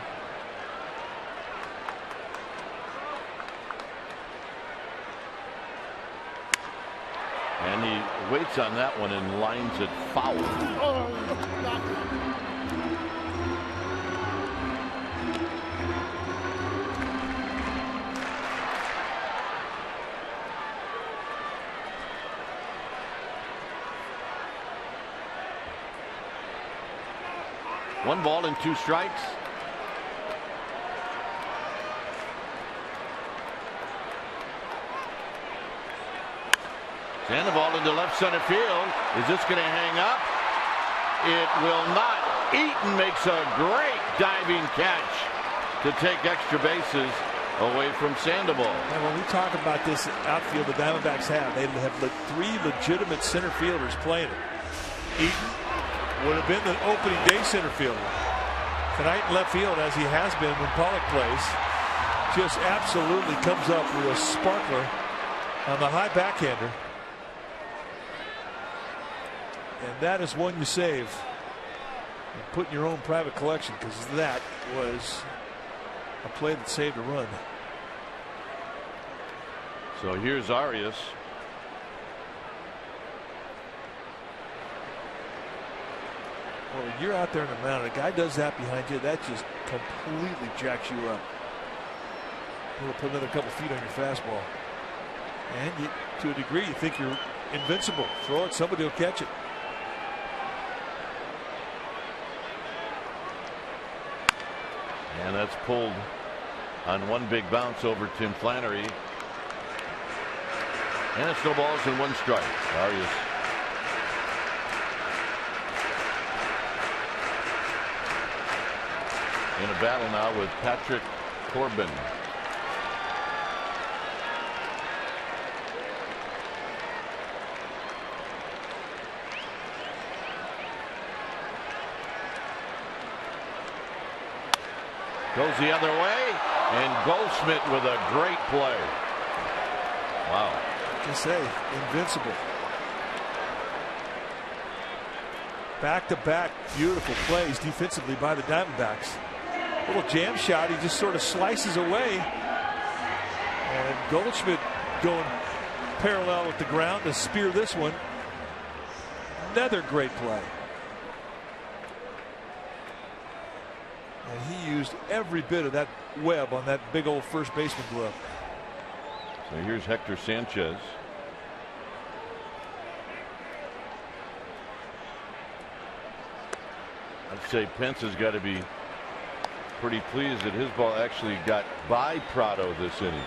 And he waits on that one and lines it foul. One ball and 2 strikes. Sandoval into left center field. Is this going to hang up? It will not. Eaton makes a great diving catch to take extra bases away from Sandoval. And when we talk about this outfield the Diamondbacks have, they have 3 legitimate center fielders playing it. Eaton would have been the opening day center fielder. Tonight in left field, as he has been when Pollock plays, just absolutely comes up with a sparkler on the high backhander. And that is one you save and put in your own private collection, because that was a play that saved a run. So here's Arias. Well, when you're out there in the mound, a guy does that behind you, that just completely jacks you up. He'll put another couple feet on your fastball. And you, to a degree, you think you're invincible. Throw it, somebody will catch it. And that's pulled on one big bounce over Tim Flannery. And it's no balls and 1 strike. Arias. In a battle now with Patrick Corbin. Goes the other way, and Goldschmidt with a great play. Wow. I can say, invincible. Back-to-back beautiful plays defensively by the Diamondbacks. Little jam shot, he just sort of slices away. And Goldschmidt going parallel with the ground to spear this one. Another great play. And he used every bit of that web on that big old first baseman glove. So here's Hector Sanchez. I'd say Pence has got to be pretty pleased that his ball actually got by Prado this inning,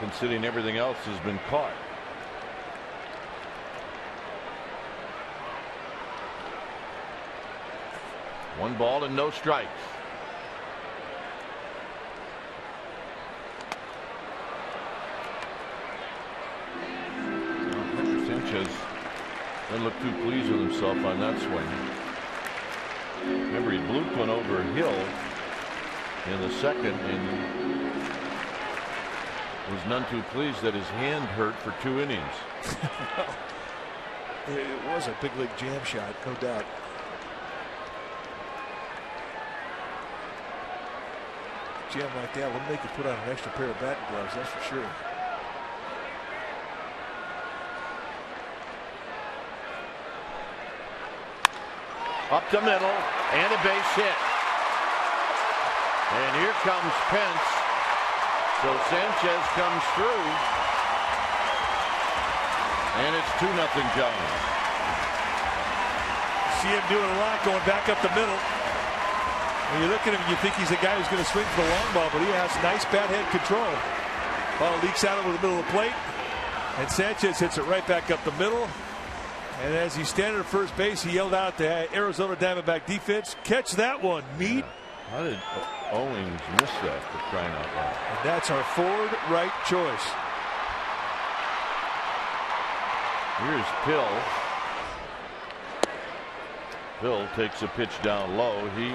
considering everything else has been caught. One ball and no strikes. Hector Sanchez doesn't look too pleased with himself on that swing. Remember, he bluked one over Hill in the second and was none too pleased that his hand hurt for 2 innings. It was a big league jam shot, no doubt. Jam like that will make you put on an extra pair of batting gloves, that's for sure. Up the middle and a base hit. And here comes Pence. So Sanchez comes through. And it's 2-0 Giants. See him doing a lot going back up the middle. When you look at him, you think he's a guy who's going to swing for the long ball, but he has nice bat head control. Ball leaks out over the middle of the plate, and Sanchez hits it right back up the middle. And as he's standing at first base, he yelled out to Arizona Diamondback defense, "Catch that one, meat." How did Owings miss that, for crying out loud? And that's our forward right choice. Here's Pill. Pill takes a pitch down low. He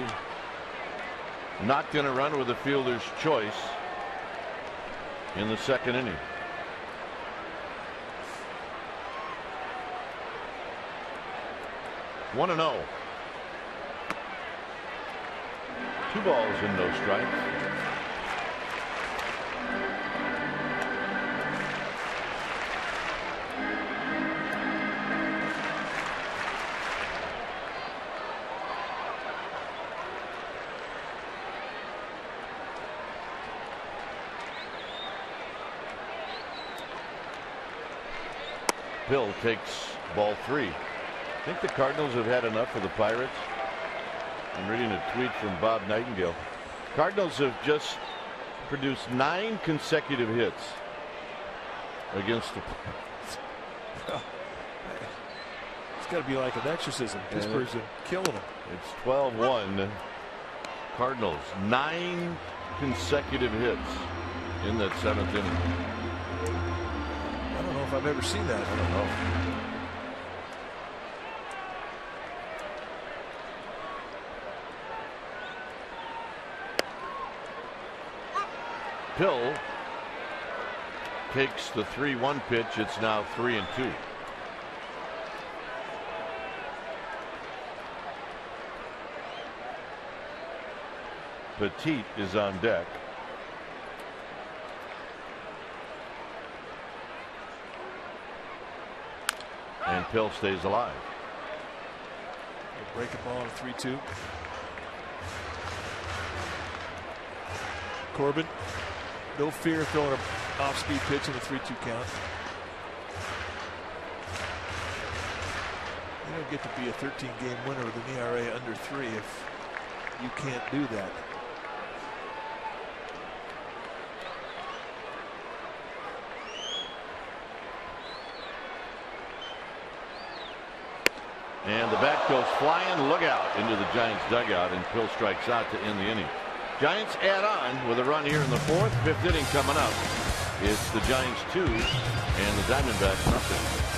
not going to run with the fielder's choice in the second inning. One and 0. 2 balls and no strikes. Bill takes ball 3. I think the Cardinals have had enough of the Pirates. I'm reading a tweet from Bob Nightingale. Cardinals have just produced 9 consecutive hits against the Pirates. It's got to be like an exorcism. Pittsburgh's killing them. It's 12-1 Cardinals. 9 consecutive hits in that 7th inning. I don't know if I've ever seen that. I don't know. Pill takes the 3-1 pitch. It's now 3-2. Petit is on deck. And Pill stays alive. Break a ball on a 3-2. Corbin, no fear throwing an off-speed pitch in the 3-2 count. You don't get to be a 13-game winner with an ERA under 3 if you can't do that. And the bat goes flying. Look out into the Giants dugout, and Pill strikes out to end the inning. Giants add on with a run here in the 4th. 5th inning coming up. It's the Giants 2 and the Diamondbacks nothing.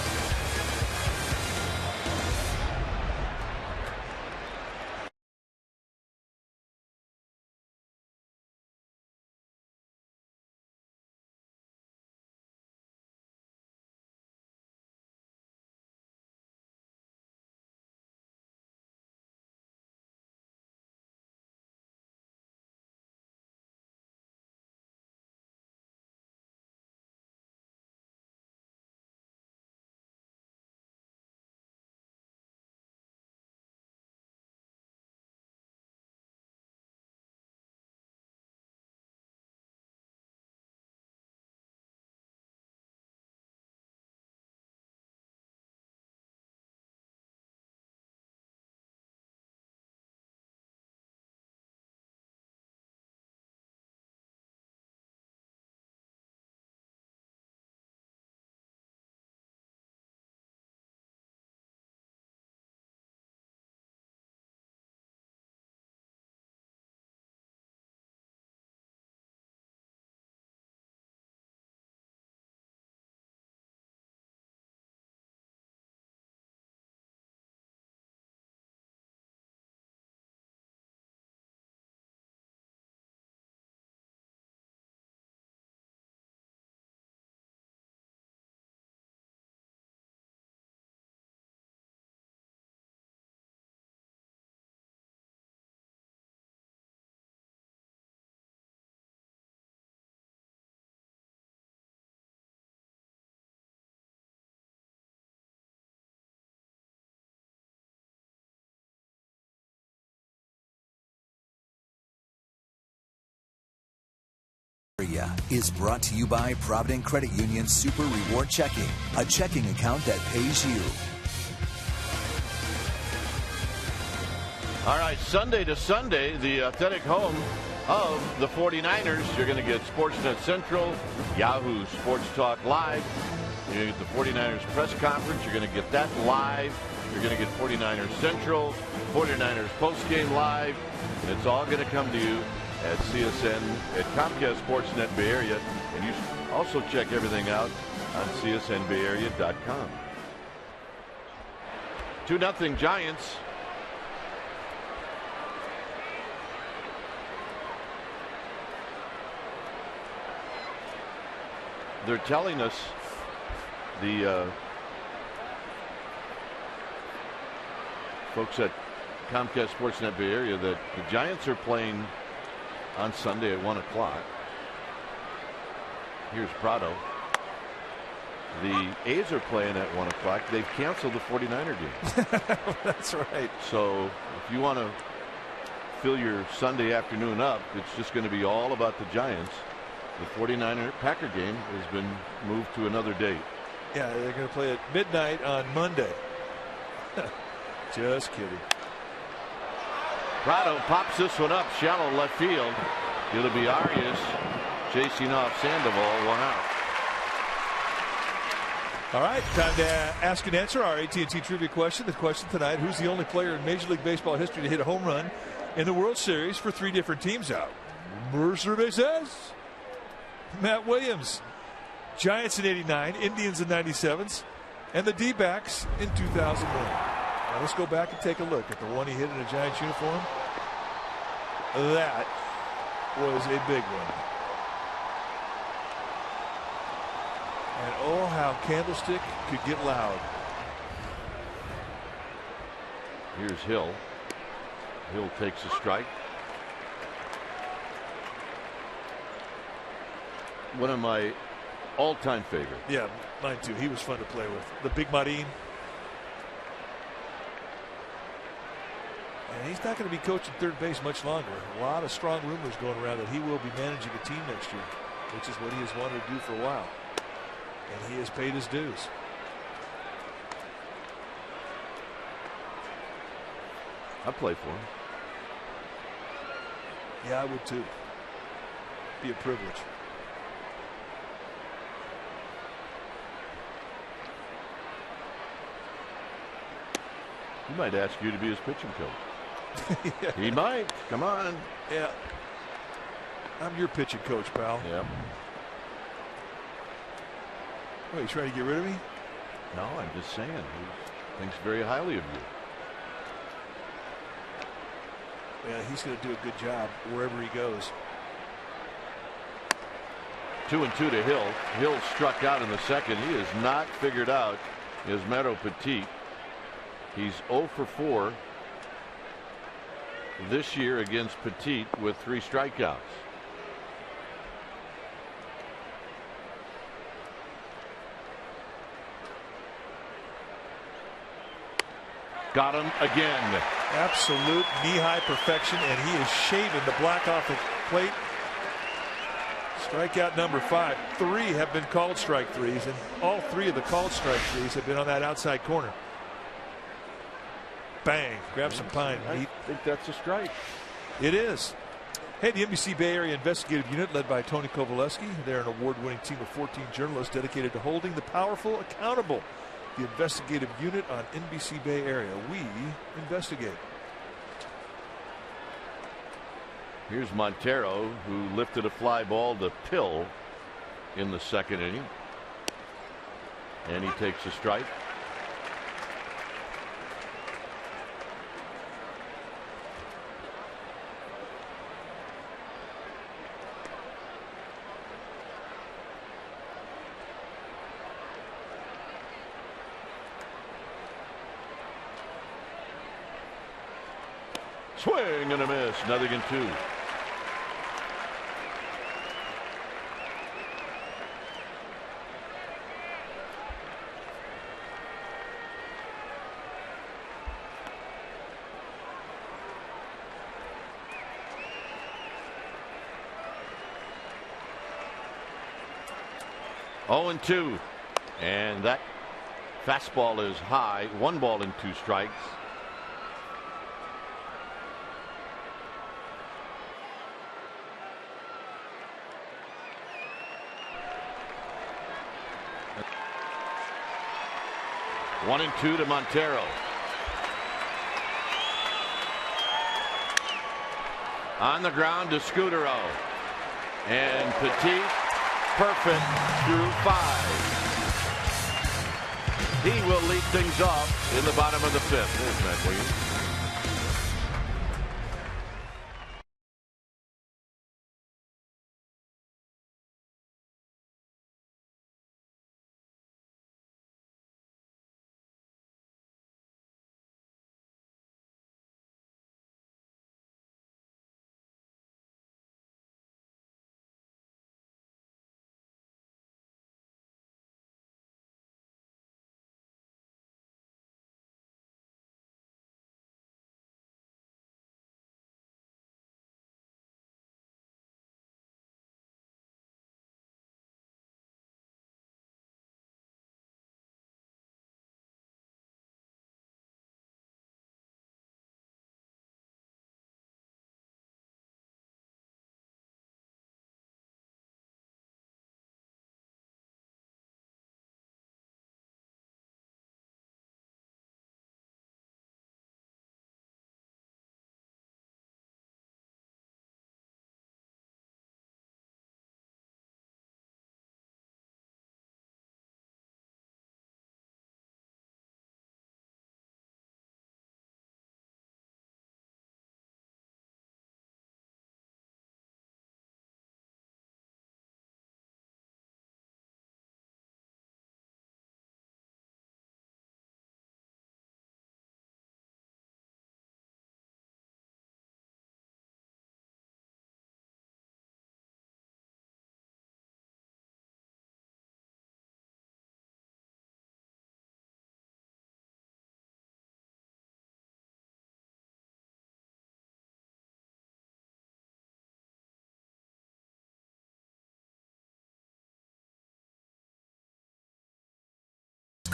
Area is brought to you by Provident Credit Union Super Reward Checking, a checking account that pays you. All right, Sunday to Sunday, the authentic home of the 49ers. You're going to get Sportsnet Central, Yahoo Sports Talk Live. You're going to get the 49ers press conference. You're going to get that live. You're going to get 49ers Central, 49ers postgame live. And it's all going to come to you at CSN, at Comcast Sportsnet Bay Area. And you should also check everything out on csnbayarea.com. 2-0 Giants. They're telling us the folks at Comcast Sportsnet Bay Area that the Giants are playing on Sunday at 1 o'clock. Here's Prado. The A's are playing at 1 o'clock. They've canceled the 49er game. That's right. So if you want to fill your Sunday afternoon up, it's just going to be all about the Giants. The 49er Packer game has been moved to another date. Yeah, they're going to play at midnight on Monday. Just kidding. Prado pops this one up shallow left field. It'll be Arias chasing off Sandoval, 1 out. All right, time to ask and answer our AT&T trivia question. The question tonight: who's the only player in Major League Baseball history to hit a home run in the World Series for 3 different teams out? Mercer Bases. Matt Williams. Giants in '89, Indians in '97s, and the D-backs in 2001. Now let's go back and take a look at the one he hit in a Giants uniform. That was a big one. And oh, how Candlestick could get loud. Here's Hill. Hill takes a strike. One of my all-time favorite. Yeah, mine too. He was fun to play with. The Big Marin. And he's not going to be coaching third base much longer. A lot of strong rumors going around that he will be managing a team next year, which is what he has wanted to do for a while. And he has paid his dues. I'd play for him. Yeah, I would too. Be a privilege. He might ask you to be his pitching coach. Yeah. He might. Come on. Yeah. I'm your pitching coach, pal. Yep. What, you trying to get rid of me? No, I'm just saying. He thinks very highly of you. Yeah, he's going to do a good job wherever he goes. 2-2 to Hill. Hill struck out in the second. He has not figured out his Yusmeiro Petit. He's 0 for 4 this year against Petit with 3 strikeouts. Got him again. Absolute knee-high perfection, and he is shaving the black off the plate. Strikeout number 5. 3 have been called strike threes, and all 3 of the called strike threes have been on that outside corner. Bang. Grab some pine. I think that's a strike. It is. Hey, the NBC Bay Area Investigative Unit, led by Tony Kovaleski. They're an award-winning team of 14 journalists dedicated to holding the powerful accountable. The Investigative Unit on NBC Bay Area. We investigate. Here's Montero, who lifted a fly ball to Pill in the second inning. And he takes a strike. Swing and a miss. 0-2. 0-2. And that fastball is high. 1 ball and 2 strikes. One and 2 to Montero. On the ground to Scudero. And Petit, perfect through 5. He will lead things off in the bottom of the 5th. There's Matt Williams.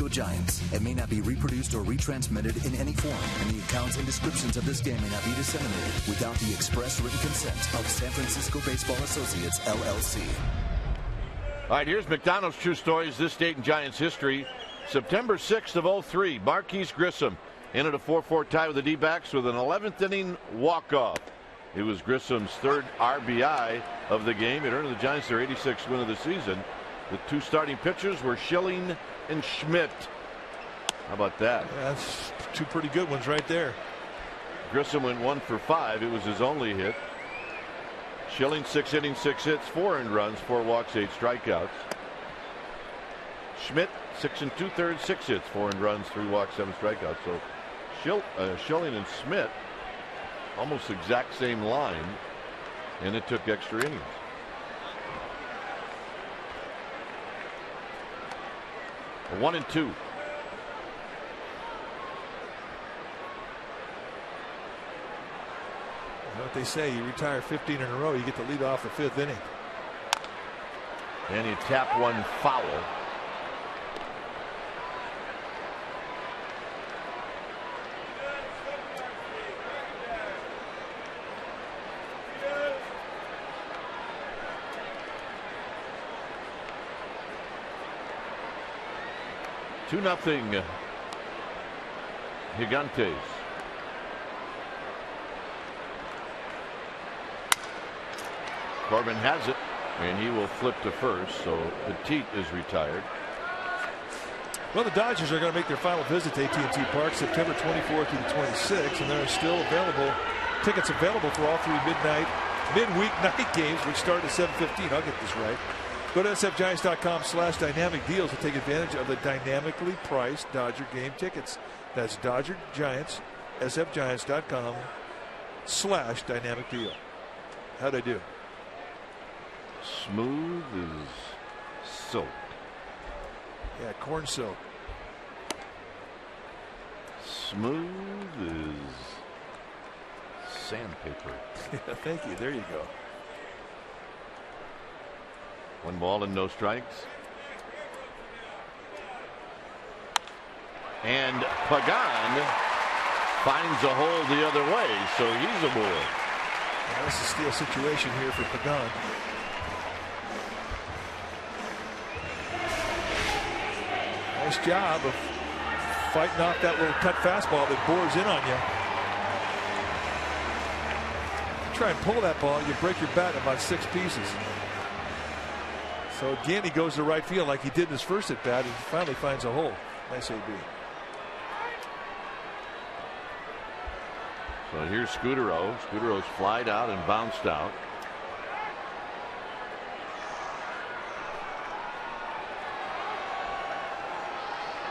Giants and may not be reproduced or retransmitted in any form, and the accounts and descriptions of this game may not be disseminated without the express written consent of San Francisco Baseball Associates, LLC. All right, here's McDonald's True Stories, this date in Giants history. September 6th of 03, Marquise Grissom ended a 4-4 tie with the D-backs with an 11th inning walk-off. It was Grissom's 3rd RBI of the game. It earned the Giants their 86th win of the season. The 2 starting pitchers were Schilling and Schmidt. How about that? Yeah, that's 2 pretty good ones right there. Grissom went 1 for 5. It was his only hit. Schilling 6 innings, 6 hits, 4 earned runs, 4 walks, 8 strikeouts. Schmidt 6 2/3, 6 hits, 4 earned runs, 3 walks, 7 strikeouts. So Schilling and Schmidt almost the exact same line, and it took extra innings. A 1-2. You know what they say, you retire 15 in a row, you get to lead off the 5th inning. And he tapped one foul. Two 2-0 Gigantes. Corbin has it, and he will flip to first, so Petit is retired. Well, the Dodgers are going to make their final visit to AT&T Park September 24th through the 26th, and there are still tickets available for all 3 midweek night games, which start at 7:15. I'll get this right. Go to sfgiants.com/dynamic deals to take advantage of the dynamically priced Dodger game tickets. That's Dodger Giants, sfgiants.com/dynamic deal. How'd I do? Smooth as silk. Yeah, corn silk. Smooth as sandpaper. Yeah, thank you. There you go. 1 ball and no strikes. And Pagan finds a hole the other way, so he's aboard. Well, that's a steal situation here for Pagan. Nice job of fighting off that little cut fastball that bores in on you. You try and pull that ball, you break your bat in about 6 pieces. So again, he goes to right field like he did in his first at bat, and finally finds a hole. Nice AB. So here's Scudero. Scudero's flied out and bounced out.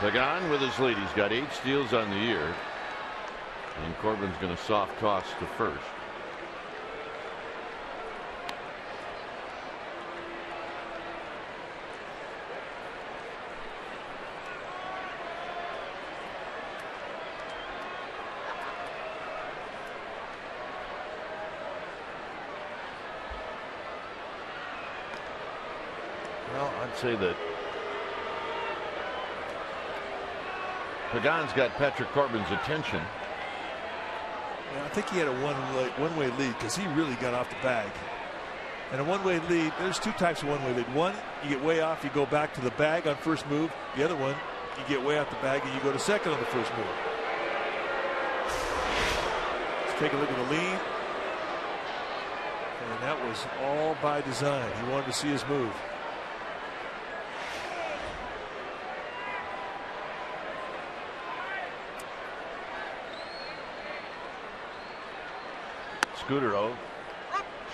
Pagan with his lead. He's got 8 steals on the year. And Corbin's going to soft toss to first. Well, I'd say that Pagan's got Patrick Corbin's attention. Yeah, I think he had a one-way lead because he really got off the bag. And a one-way lead, there's 2 types of one-way lead. One, you get way off, you go back to the bag on first move. The other one, you get way off the bag and you go to second on the first move. Let's take a look at the lead. And that was all by design. He wanted to see his move. Scudero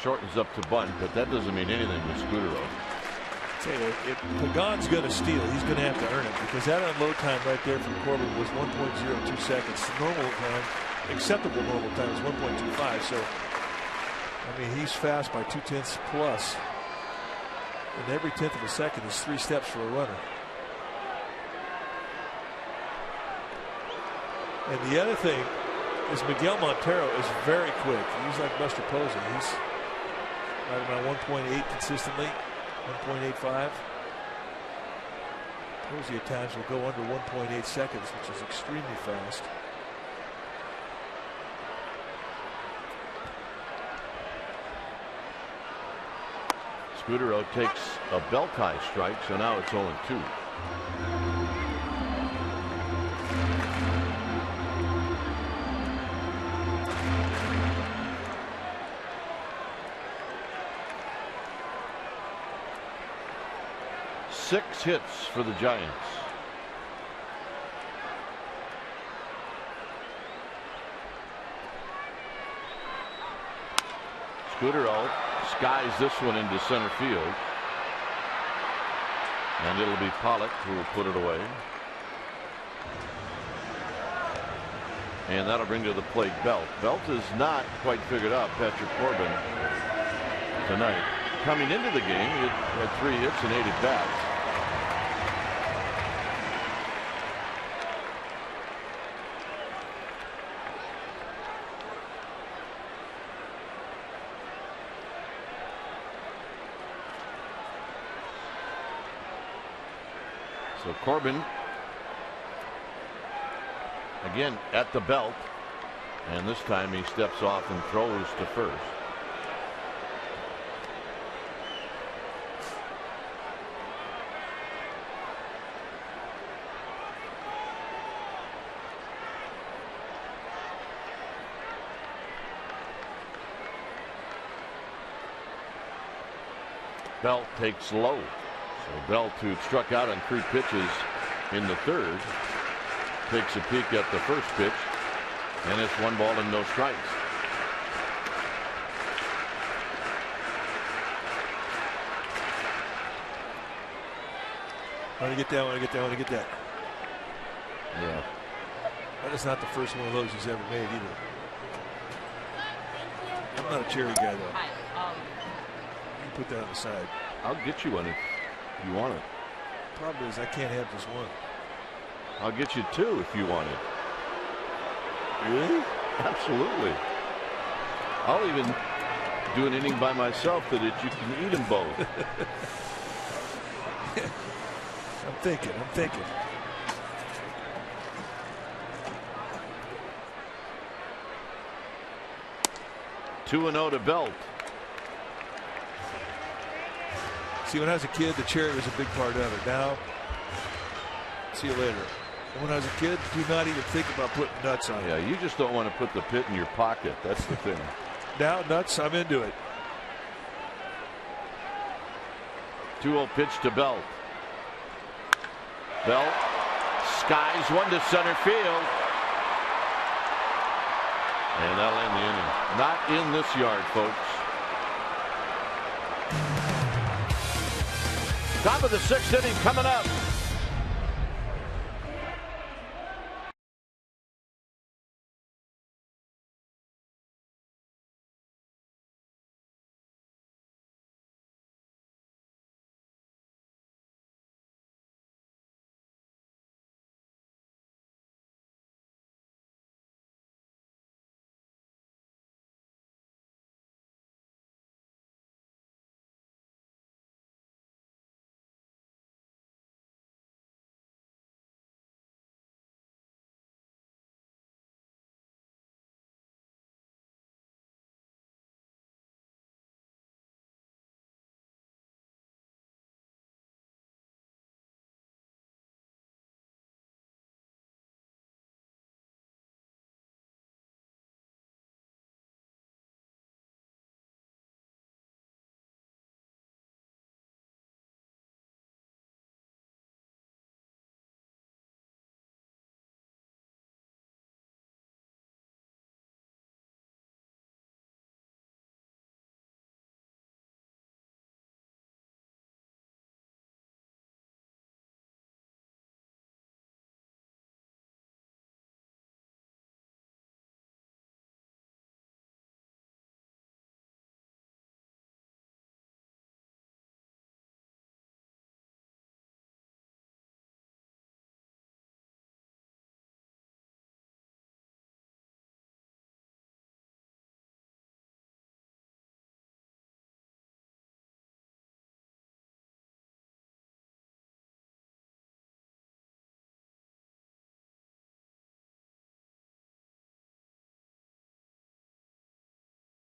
shortens up to bunt, but that doesn't mean anything with Scudero. If Pagan's going to steal, he's going to have to earn it, because that unload time right there from Corbin was 1.02 seconds. Normal time, acceptable normal time is 1.25. So, I mean, he's fast by 0.2 plus. And every 1/10 of a second is 3 steps for a runner. And the other thing is Miguel Montero is very quick. He's like Buster Posey. He's right around 1.8 consistently, 1.85. Posey at times will go under 1.8 seconds, which is extremely fast. Scudero takes a belt high strike, so now it's 0-2. Six hits for the Giants. Scudero skies this one into center field. And it'll be Pollock who will put it away. And that'll bring to the plate Belt. Belt is not quite figured out Patrick Corbin tonight. Coming into the game, he had 3 hits and 8 at bats. So Corbin again at the belt, and this time he steps off and throws to first. Belt takes low. So Belt, who struck out on 3 pitches in the third, takes a peek at the first pitch, and it's 1 ball and no strikes. I want to get that, I want to get that, I want to get that. Yeah. That is not the first one of those he's ever made either. I'm not a cherry guy, though. You can put that on the side. I'll get you one if you want it. Problem is, I can't have just one. I'll get you 2 if you want it. Really? Absolutely. I'll even do an inning by myself that you can eat them both. I'm thinking. 2-0 to Belt. See, when I was a kid, the cherry was a big part of it. Now, see you later. And when I was a kid, do not even think about putting nuts on it. Yeah, you just don't want to put the pit in your pocket. That's the thing. Now, nuts, I'm into it. 2-0 pitch to Belt. Belt skies one to center field. And that'll end the inning. Not in this yard, folks. Top of the 6th inning coming up.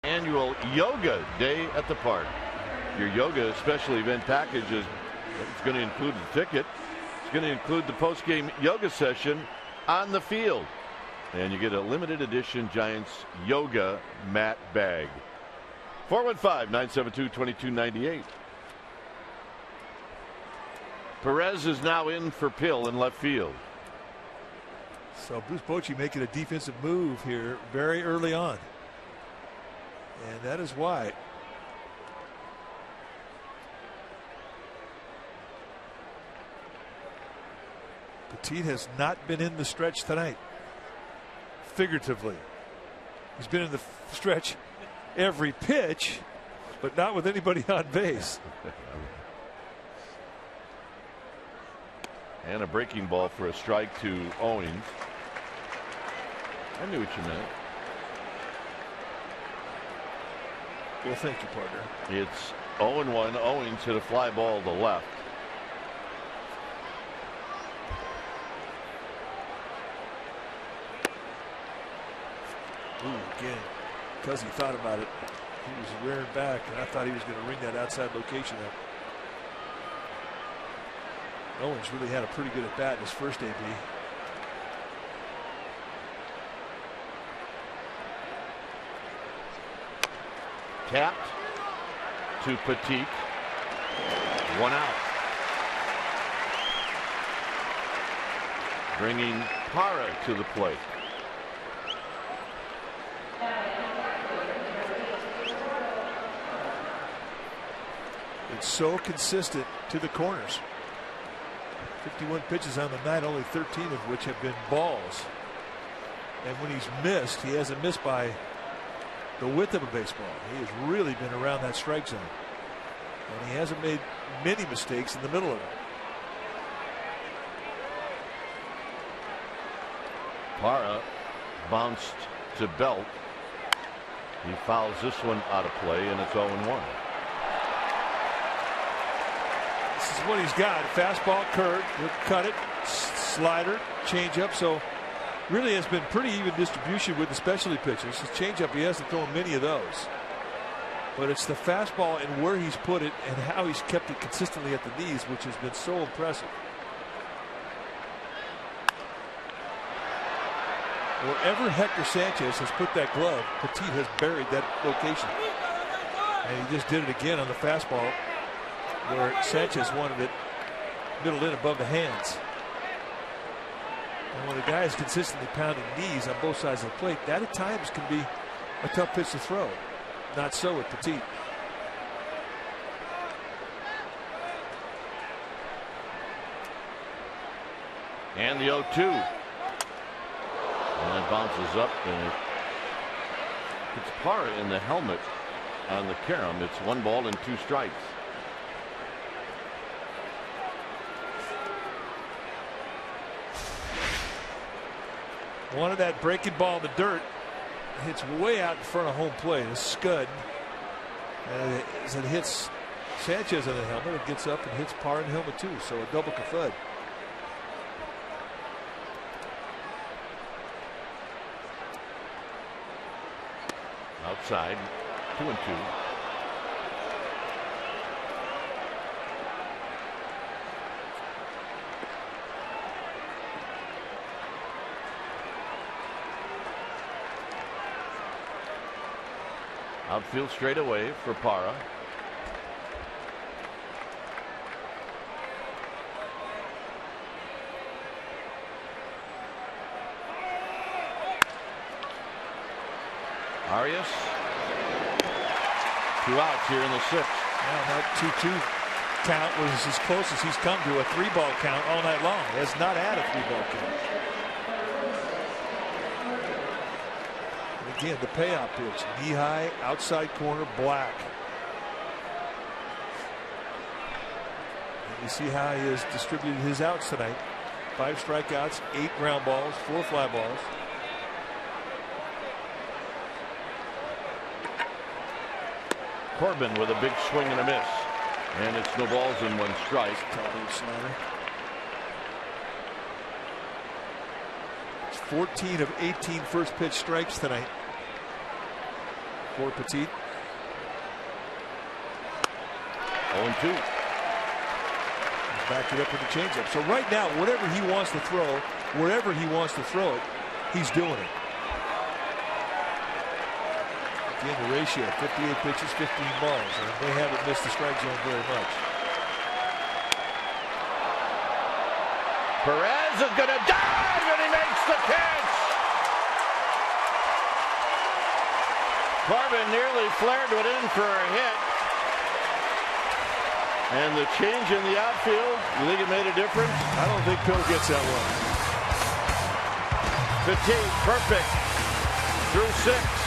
Annual yoga day at the park. Your yoga special event package is going to include the ticket. It's going to include the post-game yoga session on the field. And you get a limited edition Giants yoga mat bag. 415-972-2298. Perez is now in for Pill in left field. So Bruce Bochy making a defensive move here very early on. And that is why. Petit has not been in the stretch tonight. Figuratively. He's been in the stretch every pitch, but not with anybody on base. And a breaking ball for a strike to Owings. I knew what you meant. Well, thank you, partner. It's 0-1. Owings hit a fly ball to left. Ooh, again, because he thought about it, he was rearing back, and I thought he was going to ring that outside location up. Owens really had a pretty good at bat in his first AB. Tapped to Petit. 1 out. Bringing Parra to the plate. It's so consistent to the corners. 51 pitches on the night, only 13 of which have been balls. And when he's missed, he hasn't missed by the width of a baseball. He has really been around that strike zone. And he hasn't made many mistakes in the middle of it. Parra bounced to Belt. He fouls this one out of play, and it's 0-1. This is what he's got. Fastball, curve, he'll cut it, slider, change up. So really has been pretty even distribution with the specialty pitches. His changeup, he hasn't thrown many of those. But it's the fastball and where he's put it and how he's kept it consistently at the knees, which has been so impressive. Wherever Hector Sanchez has put that glove, Petit has buried that location. And he just did it again on the fastball where Sanchez wanted it middle in above the hands. And when a guy is consistently pounding knees on both sides of the plate, that at times can be a tough pitch to throw. Not so with Petit. And the 0-2. And it bounces up and it's Parra in the helmet on the carom. It's 1 ball and 2 strikes. Wanted that breaking ball in the dirt. Hits way out in front of home plate. A scud. And as it hits Sanchez on the helmet, it gets up and hits Parra in the helmet too. So a double kafud. Outside, 2-2. Outfield straight away for Parra. Arias. 2 outs here in the 6th. Now that 2-2 count was as close as he's come to a 3-ball count all night long. He has not had a 3-ball count. And again, the payoff pitch. Knee high, outside corner, black. And you see how he has distributed his outs tonight. 5 strikeouts, 8 ground balls, 4 fly balls. Corbin with a big swing and a miss. And it's no balls and 1 strike. It's 14 of 18 first pitch strikes tonight for Petit. 0-2. Backed it up with the changeup. So right now, whatever he wants to throw, wherever he wants to throw it, he's doing it. Again, the ratio, 58 pitches, 15 balls, and they haven't missed the strike zone very much. Perez is going to dive, and he makes the catch. Corbin nearly flared it in for a hit. And the change in the outfield, you think it made a difference? I don't think Pill gets that one. Petit, perfect. Through 6.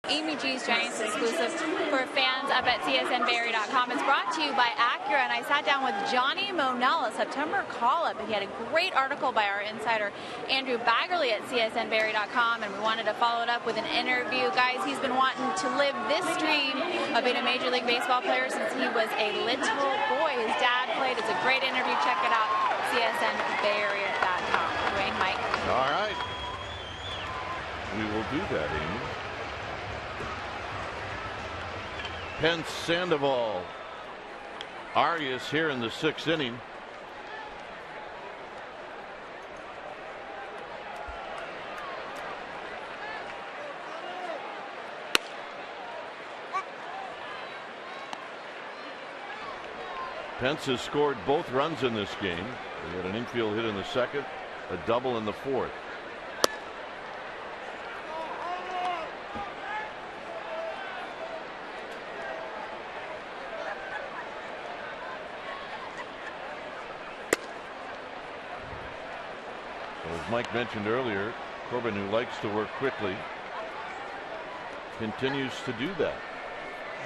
Amy G's Giants exclusive for fans up at csnbarrie.com is brought to you by Acura, and I sat down with Johnny Monell, a September call-up. He had a great article by our insider Andrew Baggerly at csnbarrie.com, and we wanted to follow it up with an interview. Guys, he's been wanting to live this dream of being a Major League Baseball player since he was a little boy. His dad played. It's a great interview. Check it out, csnbarrie.com. Dwayne, Mike. All right. We will do that, Amy. Pence, Sandoval, Arias here in the 6th inning. Pence has scored both runs in this game. He had an infield hit in the 2nd, a double in the 4th. As Mike mentioned earlier, Corbin, who likes to work quickly, continues to do that.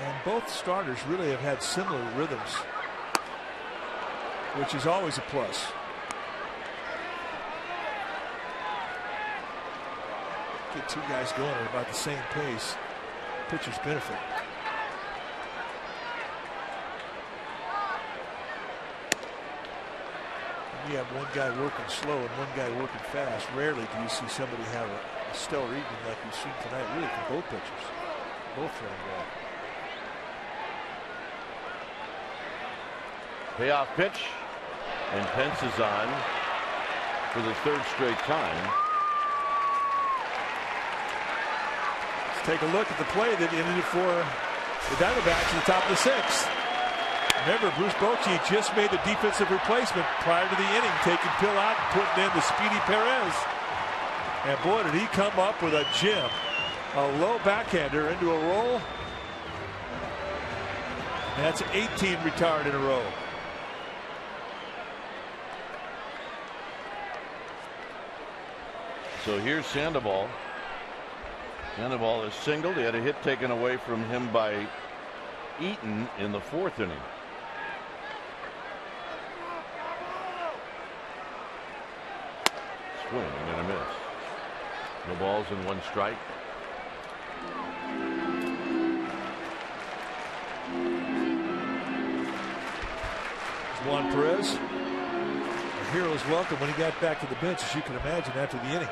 And both starters really have had similar rhythms, which is always a plus. Get two guys going at about the same pace. Pitchers benefit. You have one guy working slow and one guy working fast. Rarely do you see somebody have a stellar evening like we've seen tonight, really, from both pitchers. Both throwing well. Payoff pitch, and Pence is on for the 3rd straight time. Let's take a look at the play that ended it for the Diamondbacks at the top of the 6th. Remember, Bruce Bochy just made the defensive replacement prior to the inning, taking Pill out and putting in the Speedy Perez. And boy, did he come up with a gem. A low backhander into a roll. And that's 18 retired in a row. So here's Sandoval. Sandoval is singled. He had a hit taken away from him by Eaton in the 4th inning. Swing and a miss. No balls and 1 strike. Juan Perez, a hero's welcome when he got back to the bench, as you can imagine, after the inning.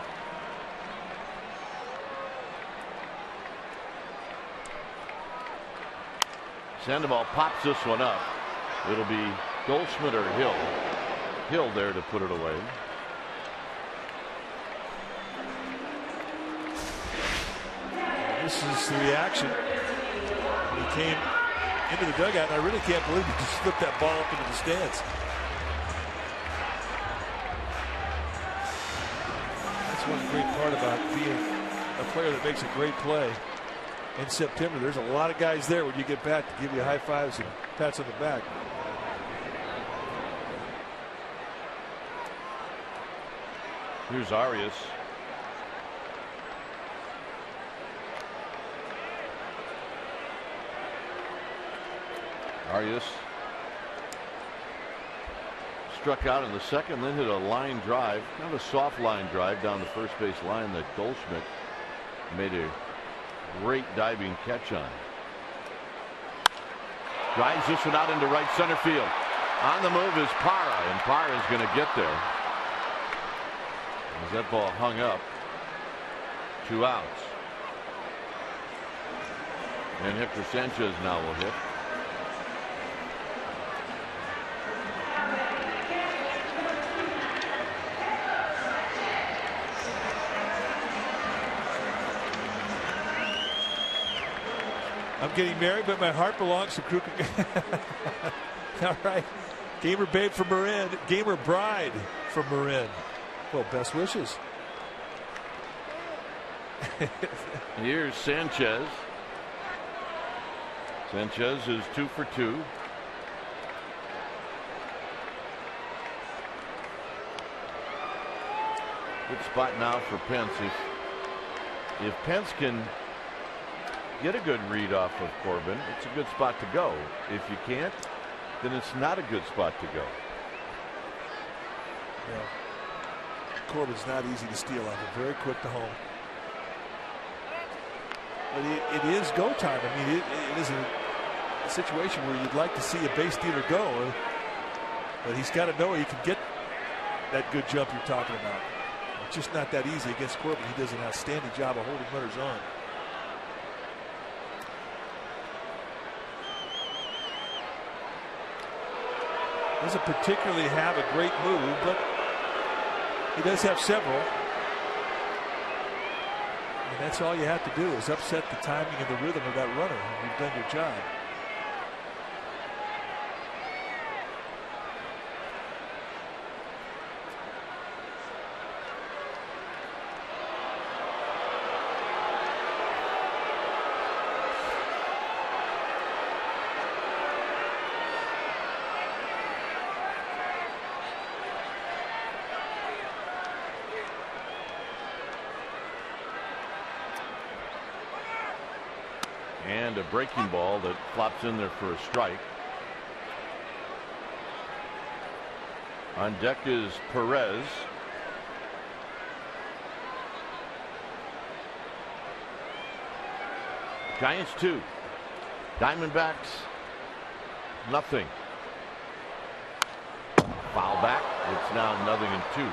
Sandoval pops this one up. It'll be Goldschmidt or Hill. Hill there to put it away. This is the reaction. He came into the dugout, and I really can't believe he just flipped that ball up into the stands. That's one great part about being a player that makes a great play. In September, there's a lot of guys there when you get back to give you high fives and pats on the back. Here's Arias. Arias struck out in the 2nd, then hit a line drive, kind of a soft line drive down the first base line that Goldschmidt made a great diving catch on. Drives this one out into right center field. On the move is Parra, and Parra is going to get there. As that ball hung up. 2 outs. And Hector Sanchez now will hit. I'm getting married, but my heart belongs to Kruk. All right. Gamer babe from Marin. Gamer bride from Marin. Well, best wishes. Here's Sanchez. Sanchez is 2 for 2. Good spot now for Pence. If Pence can get a good read off of Corbin, it's a good spot to go. If you can't, then it's not a good spot to go. Yeah. Corbin's not easy to steal off of. Very quick to home. But it is go time. I mean, it is a situation where you'd like to see a base stealer go, but he's got to know he can get that good jump you're talking about. It's just not that easy against Corbin. He does an outstanding job of holding runners on. Doesn't particularly have a great move, but he does have several. And that's all you have to do is upset the timing and the rhythm of that runner. You've done your job. And a breaking ball that flops in there for a strike. On deck is Perez. Giants 2. Diamondbacks nothing. Foul back. It's now 0-2.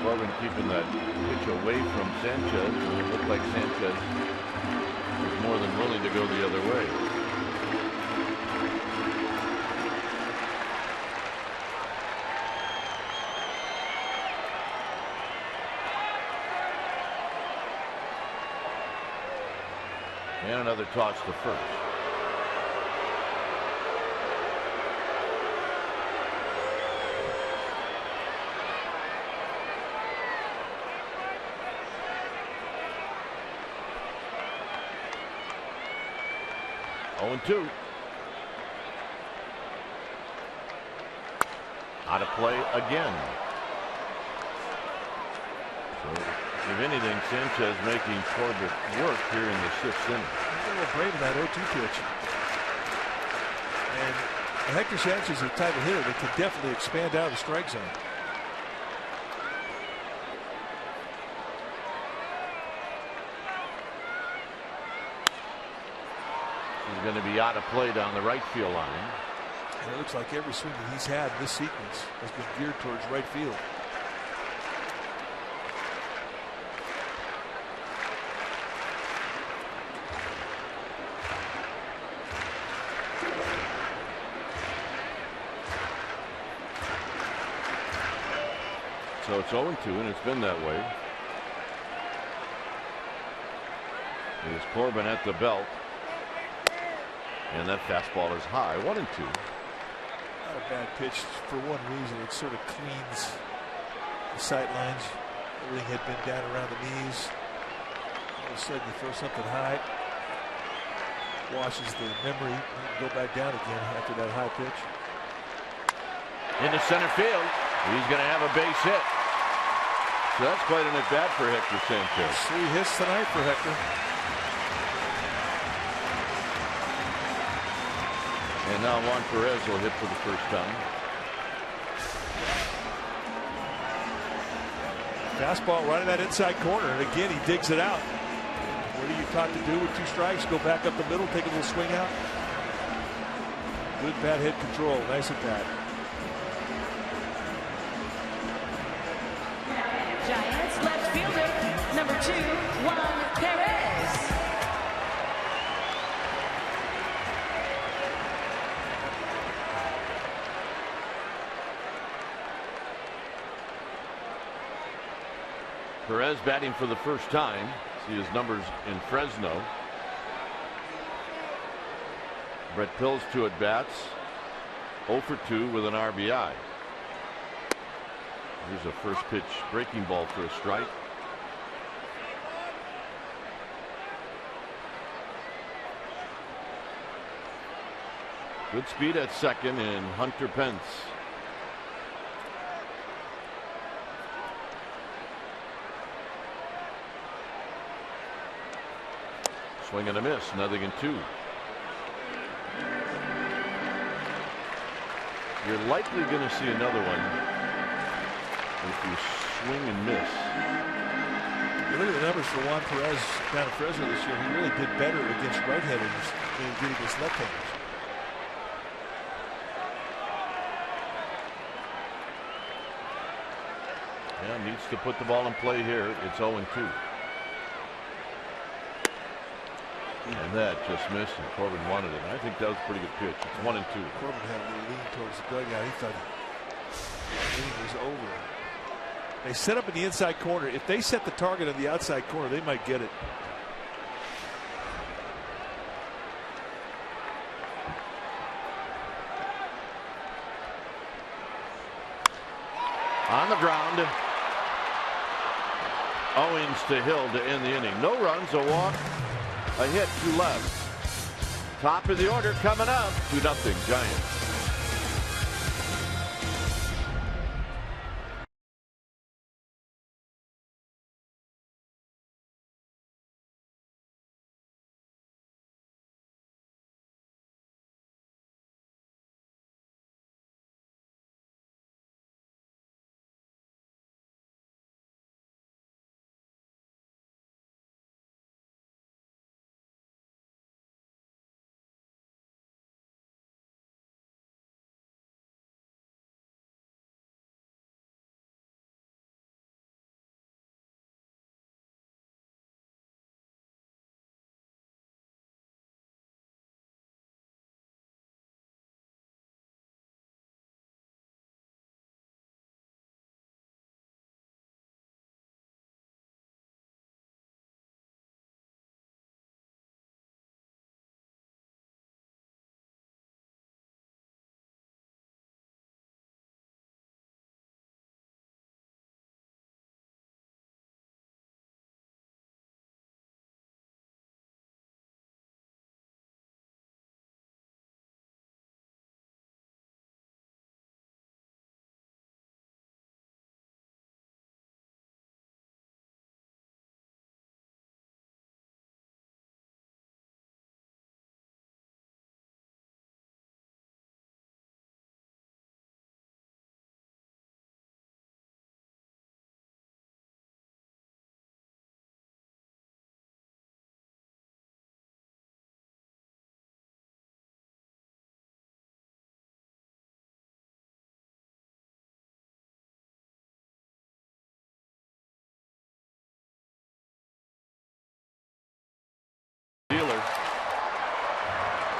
Corbin keeping that pitch away from Sanchez. It looked like Sanchez was more than willing to go the other way. And another toss to first. Oh, 2. Out of play again. So, if anything, Sanchez making Corbin work here in the 6th inning. He's a little brave in that 0-2 pitch. And Hector Sanchez is the type of hitter that can definitely expand out of the strike zone. He's going to be out of play down the right field line. And it looks like every swing that he's had in this sequence has been geared towards right field. So it's 0-2, and it's been that way. Here's Corbin at the belt. And that fastball is high. 1-2. Not a bad pitch for one reason. It sort of cleans the sight lines. Everything had been down around the knees. All of a sudden you throw something high. Washes the memory and go back down again after that high pitch. Into center field. He's going to have a base hit. So that's quite an at-bat for Hector Sanchez. 3 hits tonight for Hector. And now Juan Perez will hit for the first time. Fastball right in that inside corner. And again, he digs it out. What are you taught to do with 2 strikes? Go back up the middle, take a little swing out. Good bat hit control. Nice at bat. Giants left fielder, number 2, Juan Perez. Perez batting for the first time. See his numbers in Fresno. Brett Pills 2 at bats. 0 for 2 with an RBI. Here's a first pitch breaking ball for a strike. Good speed at second in Hunter Pence. Swing and a miss, 0-2. You're likely going to see another one if you swing and miss. You look at the numbers for Juan Perez down at Fresno this year. He really did better against right-handers than he did against left-handers. Yeah, needs to put the ball in play here. It's 0-2. And that just missed, and Corbin wanted it. I think that was a pretty good pitch. It's 1-2. Corbin had a little lean towards the dugout. He thought the inning was over. They set up in the inside corner. If they set the target in the outside corner, they might get it. On the ground. Owings to Hill to end the inning. No runs, a walk, a hit, 2 left. Top of the order coming up. 2-0 Giants.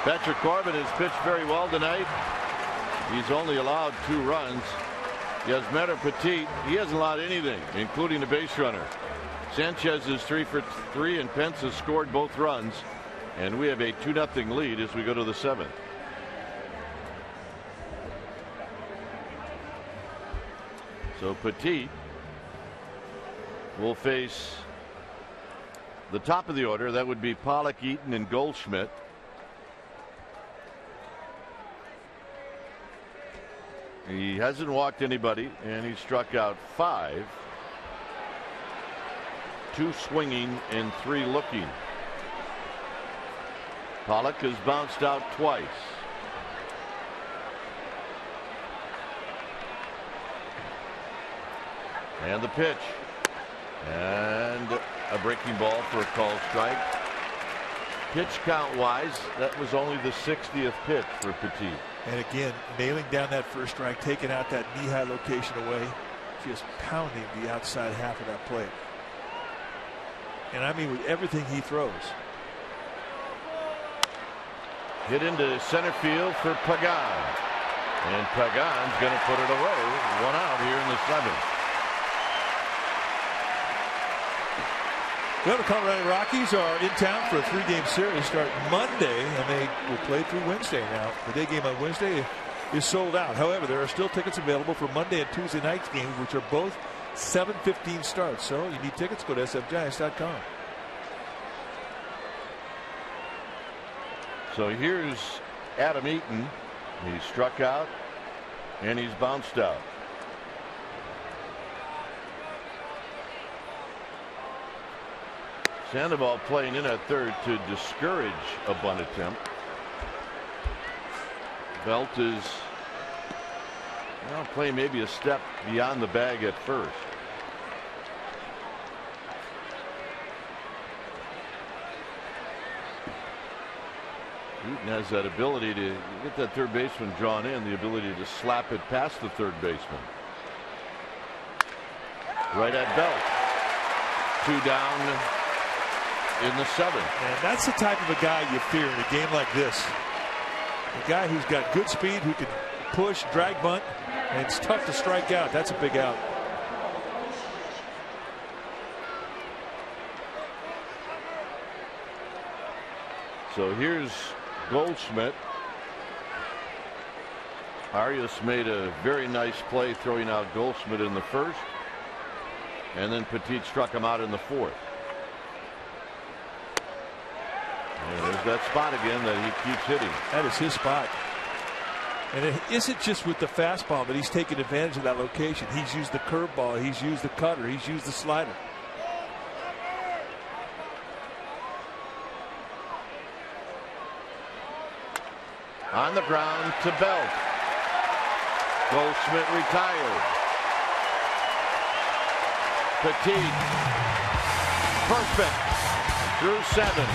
Patrick Corbin has pitched very well tonight. He's only allowed 2 runs. Yasmeta Petit, he hasn't allowed anything, including a base runner. Sanchez is 3 for 3, and Pence has scored both runs. And we have a 2-0 lead as we go to the 7th. So Petit will face the top of the order. That would be Pollock, Eaton, and Goldschmidt. He hasn't walked anybody, and he struck out 5. 2 swinging and 3 looking. Pollock has bounced out twice. And the pitch. And a breaking ball for a called strike. Pitch count wise, that was only the 60th pitch for Petit. And again, nailing down that first strike, taking out that knee-high location away, just pounding the outside half of that plate. And I mean with everything he throws. Hit into center field for Pagan. And Pagan's going to put it away. 1 out here in the 7th. Well, the Colorado Rockies are in town for a 3-game series. Start Monday, and they will play through Wednesday now. The day game on Wednesday is sold out. However, there are still tickets available for Monday and Tuesday night's games, which are both 7:15 starts. So you need tickets, go to sfgiants.com. So here's Adam Eaton. He's struck out, and he's bounced out. Sandoval playing in at third to discourage a bunt attempt. Belt is playing maybe a step beyond the bag at first. Eaton has that ability to get that third baseman drawn in, the ability to slap it past the third baseman. Right at Belt. 2 down in the 7th. And that's the type of a guy you fear in a game like this. A guy who's got good speed, who can push, drag bunt, and it's tough to strike out. That's a big out. So here's Goldschmidt. Arias made a very nice play throwing out Goldschmidt in the 1st. And then Petit struck him out in the 4th. And there's that spot again that he keeps hitting. That is his spot. And it isn't just with the fastball, but he's taken advantage of that location. He's used the curveball, he's used the cutter, he's used the slider. On the ground to Belt. Goldschmidt retired. Petit. Perfect. Through 7.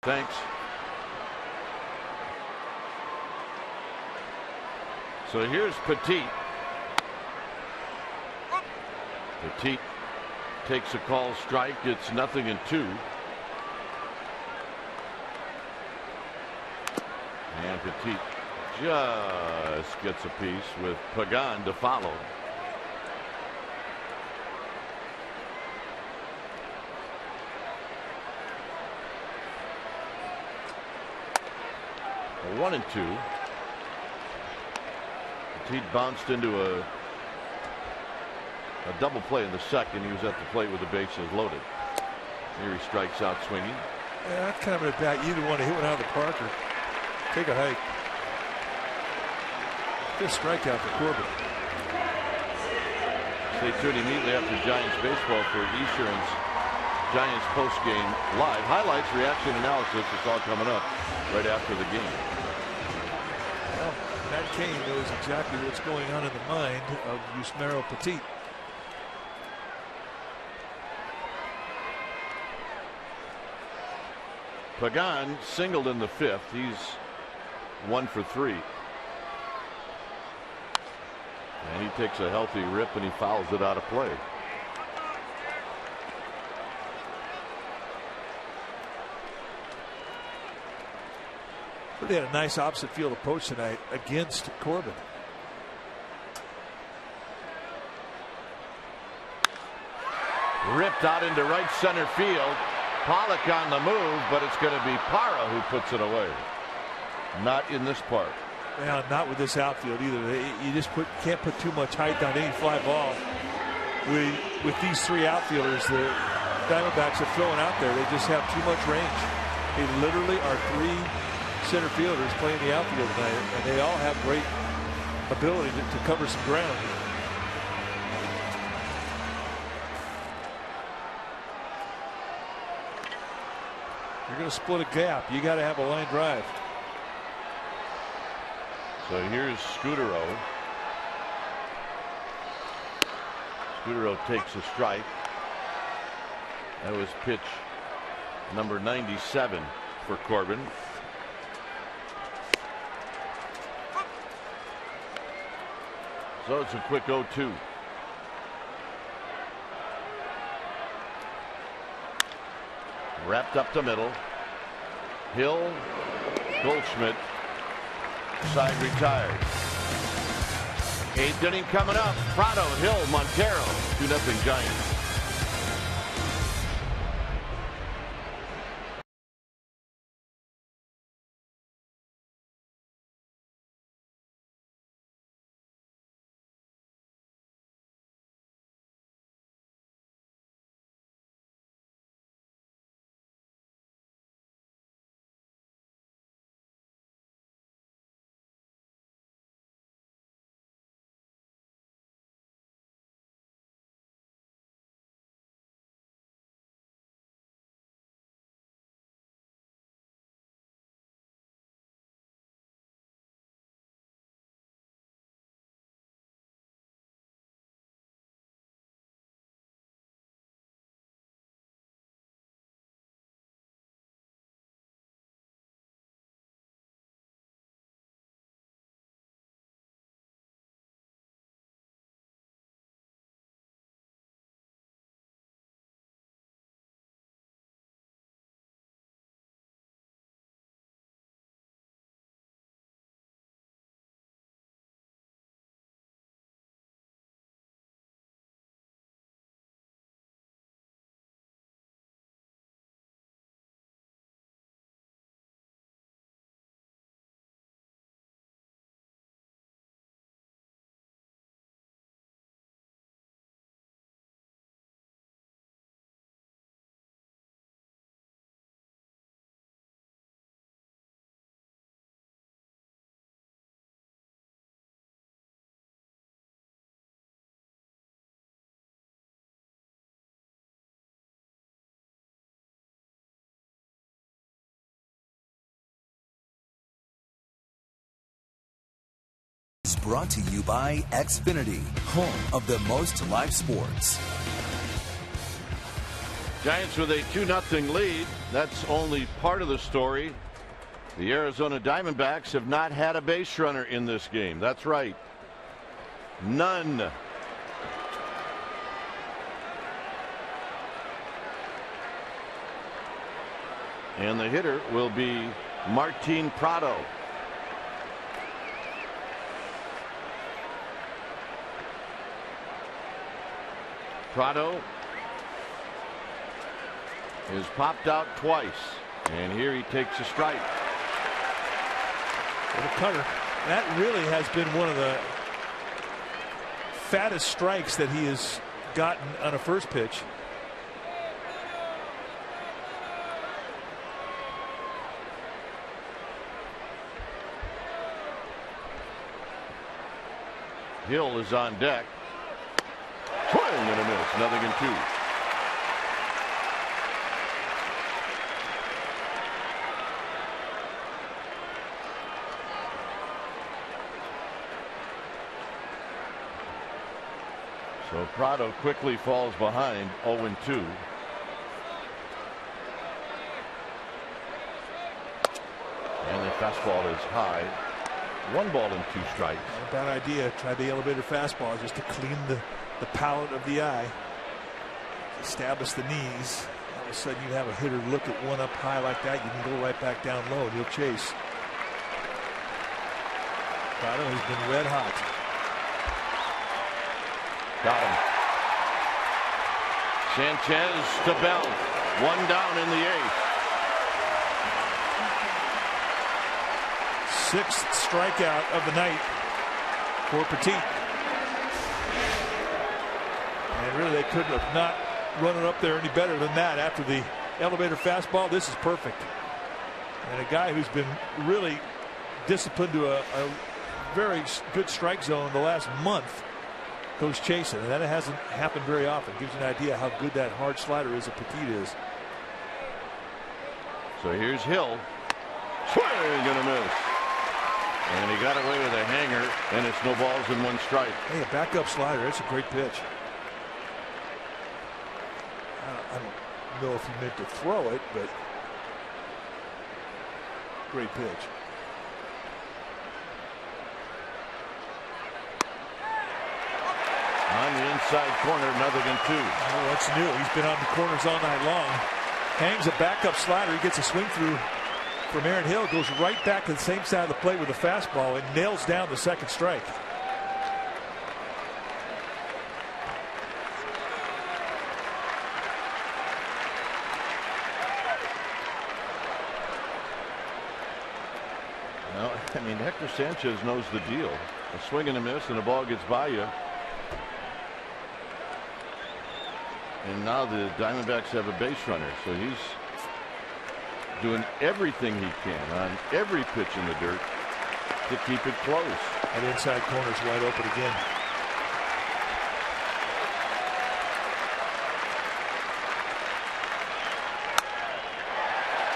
Thanks. So here's Petit. Petit takes a call strike. It's 0-2. And Petit just gets a piece with Pagan to follow. A 1-2. Petit bounced into a double play in the 2nd. He was at the plate with the bases loaded. Here he strikes out swinging. Yeah, that's kind of an at bat you either want to hit one out of the park or take a hike. Good strikeout for Corbin. Stay tuned immediately after Giants baseball for Esurance Giants post-game live highlights, reaction analysis. It's all coming up right after the game. Well, Matt Cain knows exactly what's going on in the mind of Yusmeiro Petit. Pagan singled in the 5th. He's 1 for 3. And he takes a healthy rip and he fouls it out of play. But they had a nice opposite field approach tonight against Corbin. Ripped out into right center field. Pollock on the move, but it's going to be Parra who puts it away. Not in this part. Well, not with this outfield either. You just can't put too much height on any fly ball. With these three outfielders, the Diamondbacks are throwing out there. They just have too much range. They literally are three center fielders playing the outfield tonight, and they all have great ability to cover some ground. You're going to split a gap. You got to have a line drive. So here's Scutaro. Scutaro takes a strike. That was pitch number 97 for Corbin. So it's a quick 0-2. Wrapped up the middle. Hill, Goldschmidt, side retired. Eighth inning coming up. Prado, Hill, Montero, 2-0 Giants. Is brought to you by Xfinity, home of the most live sports. Giants with a 2-0 lead. That's only part of the story. The Arizona Diamondbacks have not had a base runner in this game. That's right. None. And the hitter will be Martin Prado. Prado is popped out twice, and here he takes a strike. The cutter. That really has been one of the fattest strikes that he has gotten on a first pitch. Hill is on deck. Swing and a miss. 0-2. So Prado quickly falls behind 0-2. And the fastball is high 1 ball and 2 strikes. Not a bad idea. Try the elevator fastball just to clean the palate of the eye. Establish the knees. All of a sudden you have a hitter look at one up high like that. You can go right back down low and he'll chase. Prado has been red hot. Got him. Sanchez to Bell. 1 down in the 8th. 6th strikeout of the night for Petit. And really, they couldn't have not run it up there any better than that after the elevator fastball. This is perfect. And a guy who's been really disciplined to a very good strike zone the last month goes chasing. And that hasn't happened very often. Gives you an idea how good that hard slider is that Petit is. So here's Hill. Swing and a miss. And he got away with a hanger, and it's no balls and 1 strike. Hey, a backup slider. That's a great pitch. I don't know if he meant to throw it, but great pitch. On the inside corner, another than 2. Oh, that's new. He's been on the corners all night long. Hangs a backup slider. He gets a swing through from Aaron Hill, goes right back to the same side of the plate with a fastball and nails down the 2nd strike. Well, I mean, Hector Sanchez knows the deal. A swing and a miss, and the ball gets by you. And now the Diamondbacks have a base runner, so he's doing everything he can on every pitch in the dirt to keep it close. That inside corner is wide open again.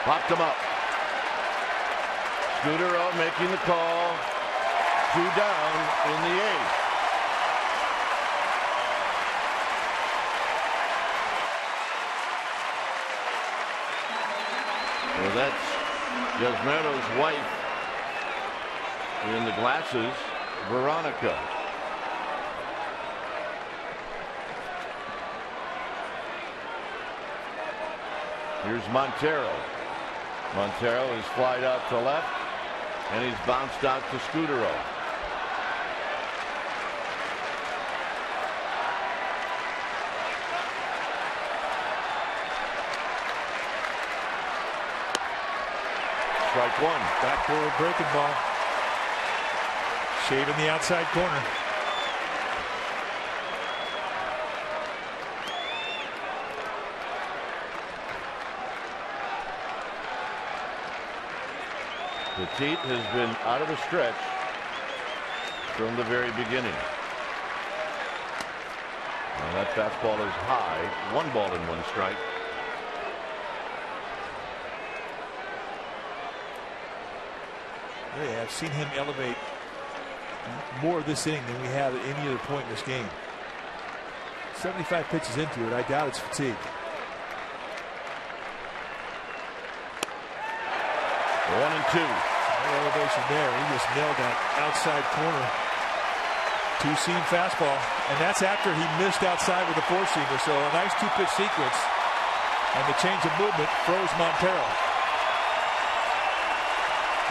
Popped him up. Scudero making the call. 2 down in the 8th. Well, that's Yasmero's wife in the glasses, Veronica. Here's Montero. Montero is flied out to left, and he's bounced out to Scudero. Strike 1. Backdoor breaking ball. Shaving the outside corner. Petit has been out of the stretch from the very beginning. And that fastball is high. 1 ball and 1 strike. Really, I've seen him elevate more of this inning than we have at any other point in this game. 75 pitches into it. I doubt it's fatigue. 1 and 2. No elevation there. He just nailed that outside corner 2-seam fastball, and that's after he missed outside with a 4-seamer. So a nice 2-pitch sequence, and the change of movement froze Montero.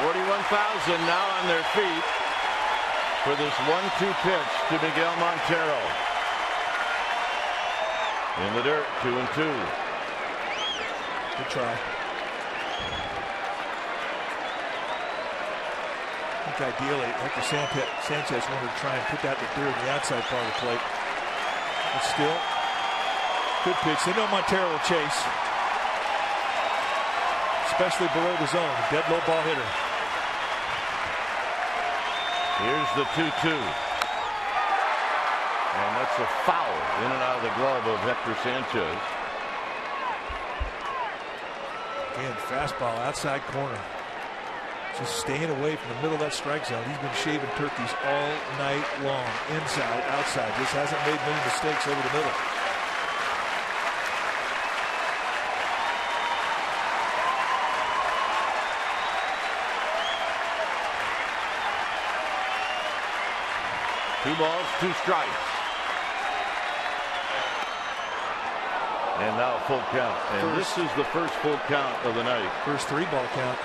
41,000 now on their feet for this 1-2 pitch to Miguel Montero. In the dirt, 2 and 2. Good try. I think ideally Hector Sanchez wanted to try and put that in the dirt on the outside part of the plate. But still, good pitch. They know Montero will chase, especially below the zone. Dead low ball hitter. Here's the 2-2. And that's a foul in and out of the glove of Hector Sanchez. Again, fastball outside corner. Just staying away from the middle of that strike zone. He's been shaving turkeys all night long. Inside, outside. Just hasn't made many mistakes over the middle. 2 balls, 2 strikes. And now a full count. And this is the first full count of the night. First 3-ball count.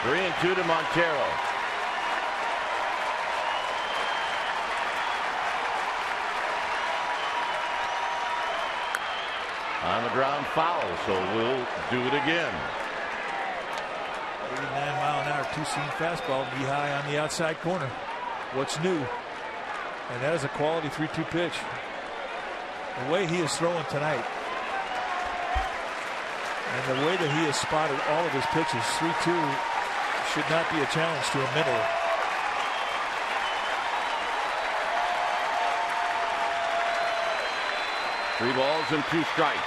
Three and 2 to Montero. On the ground foul, so we'll do it again. 89-mile-an-hour two-seam fastball, knee high on the outside corner. What's new? And that is a quality 3-2 pitch. The way he is throwing tonight, and the way that he has spotted all of his pitches, 3-2 should not be a challenge to him mentally. Three balls and 2 strikes.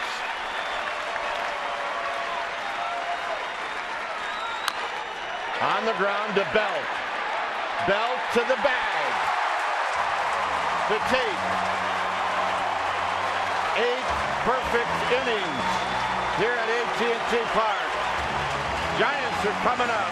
On the ground to Belt. Belt to the bag. To take 8 perfect innings here at AT&T Park. Giants are coming up.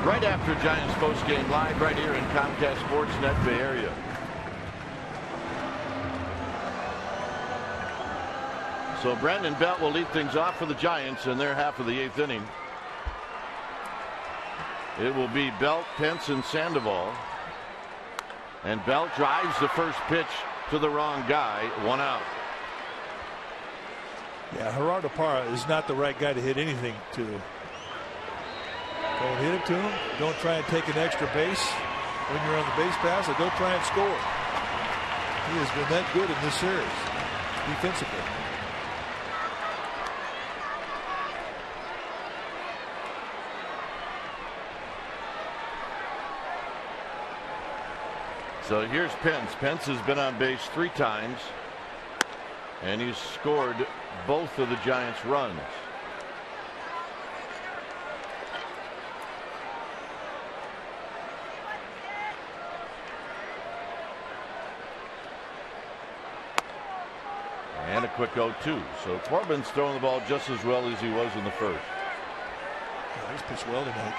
Right after Giants postgame live right here in Comcast Sportsnet Bay Area. So Brandon Belt will lead things off for the Giants in their half of the 8th inning. It will be Belt, Pence, and Sandoval. And Belt drives the first pitch to the wrong guy. 1 out. Yeah, Gerardo Parra is not the right guy to hit anything to. Don't hit it to him. Don't try and take an extra base when you're on the base pass, or don't try and score. He has been that good in this series defensively. So here's Pence. Pence has been on base 3 times, and he's scored both of the Giants' runs. And a quick 0-2. So Corbin's throwing the ball just as well as he was in the first. Yeah, he's pitched well tonight.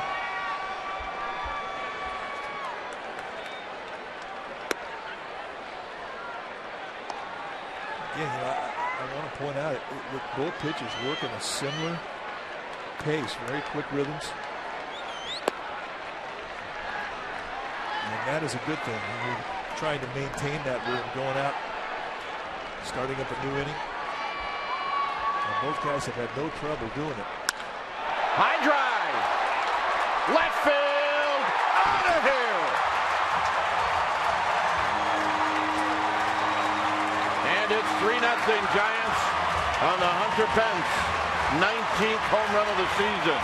Again, I want to point out that both pitchers work in a similar pace, very quick rhythms. And that is a good thing when you're trying to maintain that rhythm going out, starting up a new inning. Both guys have had no trouble doing it. High drive. Left field. Out of here. And it's 3-0 Giants on the Hunter Pence 19th home run of the season.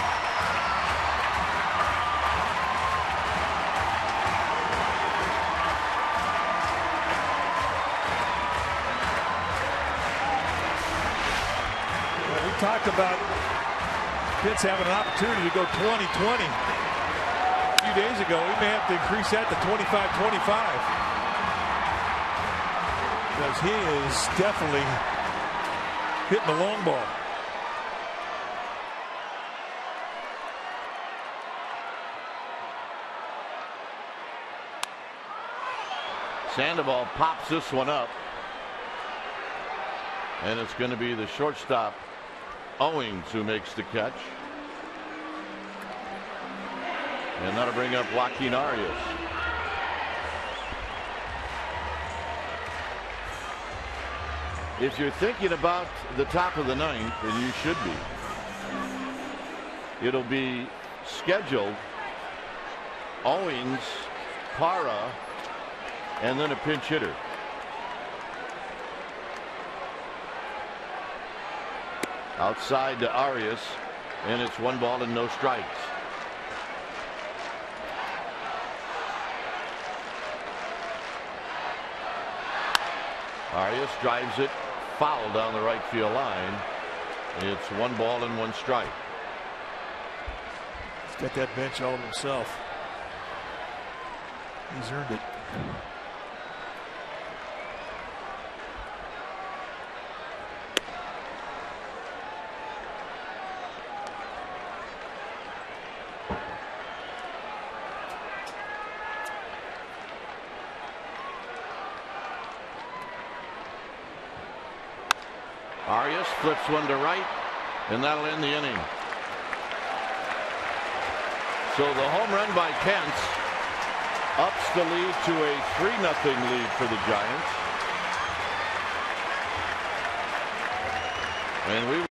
Talked about Pitts having an opportunity to go 20-20 a few days ago. We may have to increase that to 25-25 because he is definitely hitting the long ball. Sandoval pops this one up, and it's going to be the shortstop Owings who makes the catch. And that'll bring up Joaquin Arias. If you're thinking about the top of the ninth, and you should be, it'll be scheduled Owings, Parra, and then a pinch hitter. Outside to Arias, and it's 1 ball and no strikes. Arias drives it foul down the right field line. It's 1 ball and 1 strike. He's got that bench all to himself. He's earned it. Arias flips one to right, and that'll end the inning. So the home run by Pence ups the lead to a 3-0 lead for the Giants. And we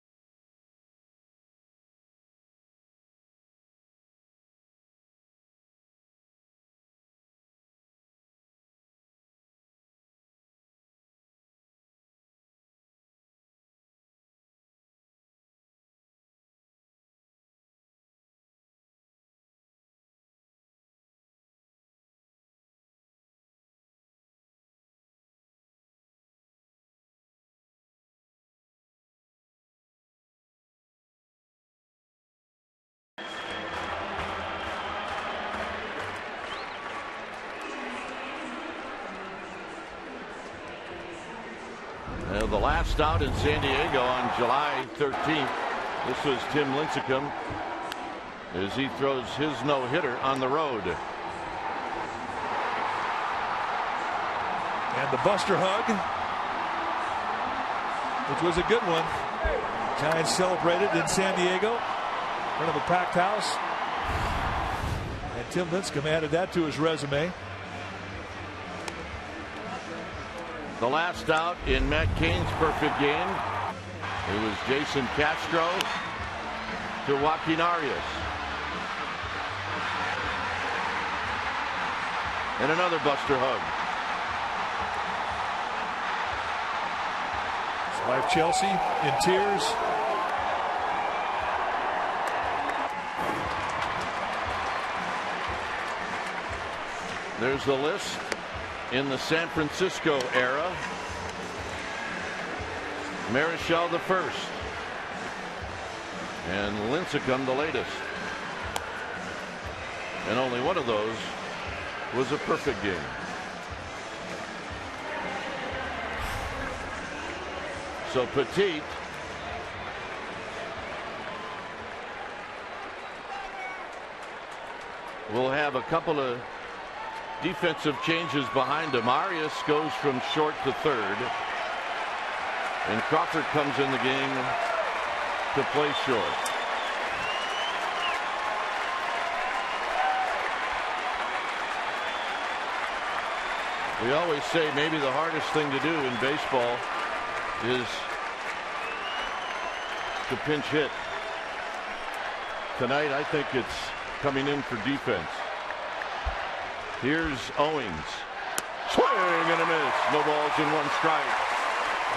the last out in San Diego on July 13th. This was Tim Lincecum as he throws his no-hitter on the road. And the Buster hug, which was a good one. Giants celebrated in San Diego in front of a packed house. And Tim Lincecum added that to his resume. The last out in Matt Cain's perfect game, it was Jason Castro to Joaquin Arias. And another Buster hug. His wife Chelsea in tears. There's the list in the San Francisco era. Marichal the first, and Lincecum the latest. And only one of those was a perfect game. So Petit will have a couple of defensive changes behind him. Arias goes from short to third, and Crawford comes in the game to play short. We always say maybe the hardest thing to do in baseball is to pinch hit. Tonight, I think it's coming in for defense. Here's Owings. Swing and a miss. No balls and one strike.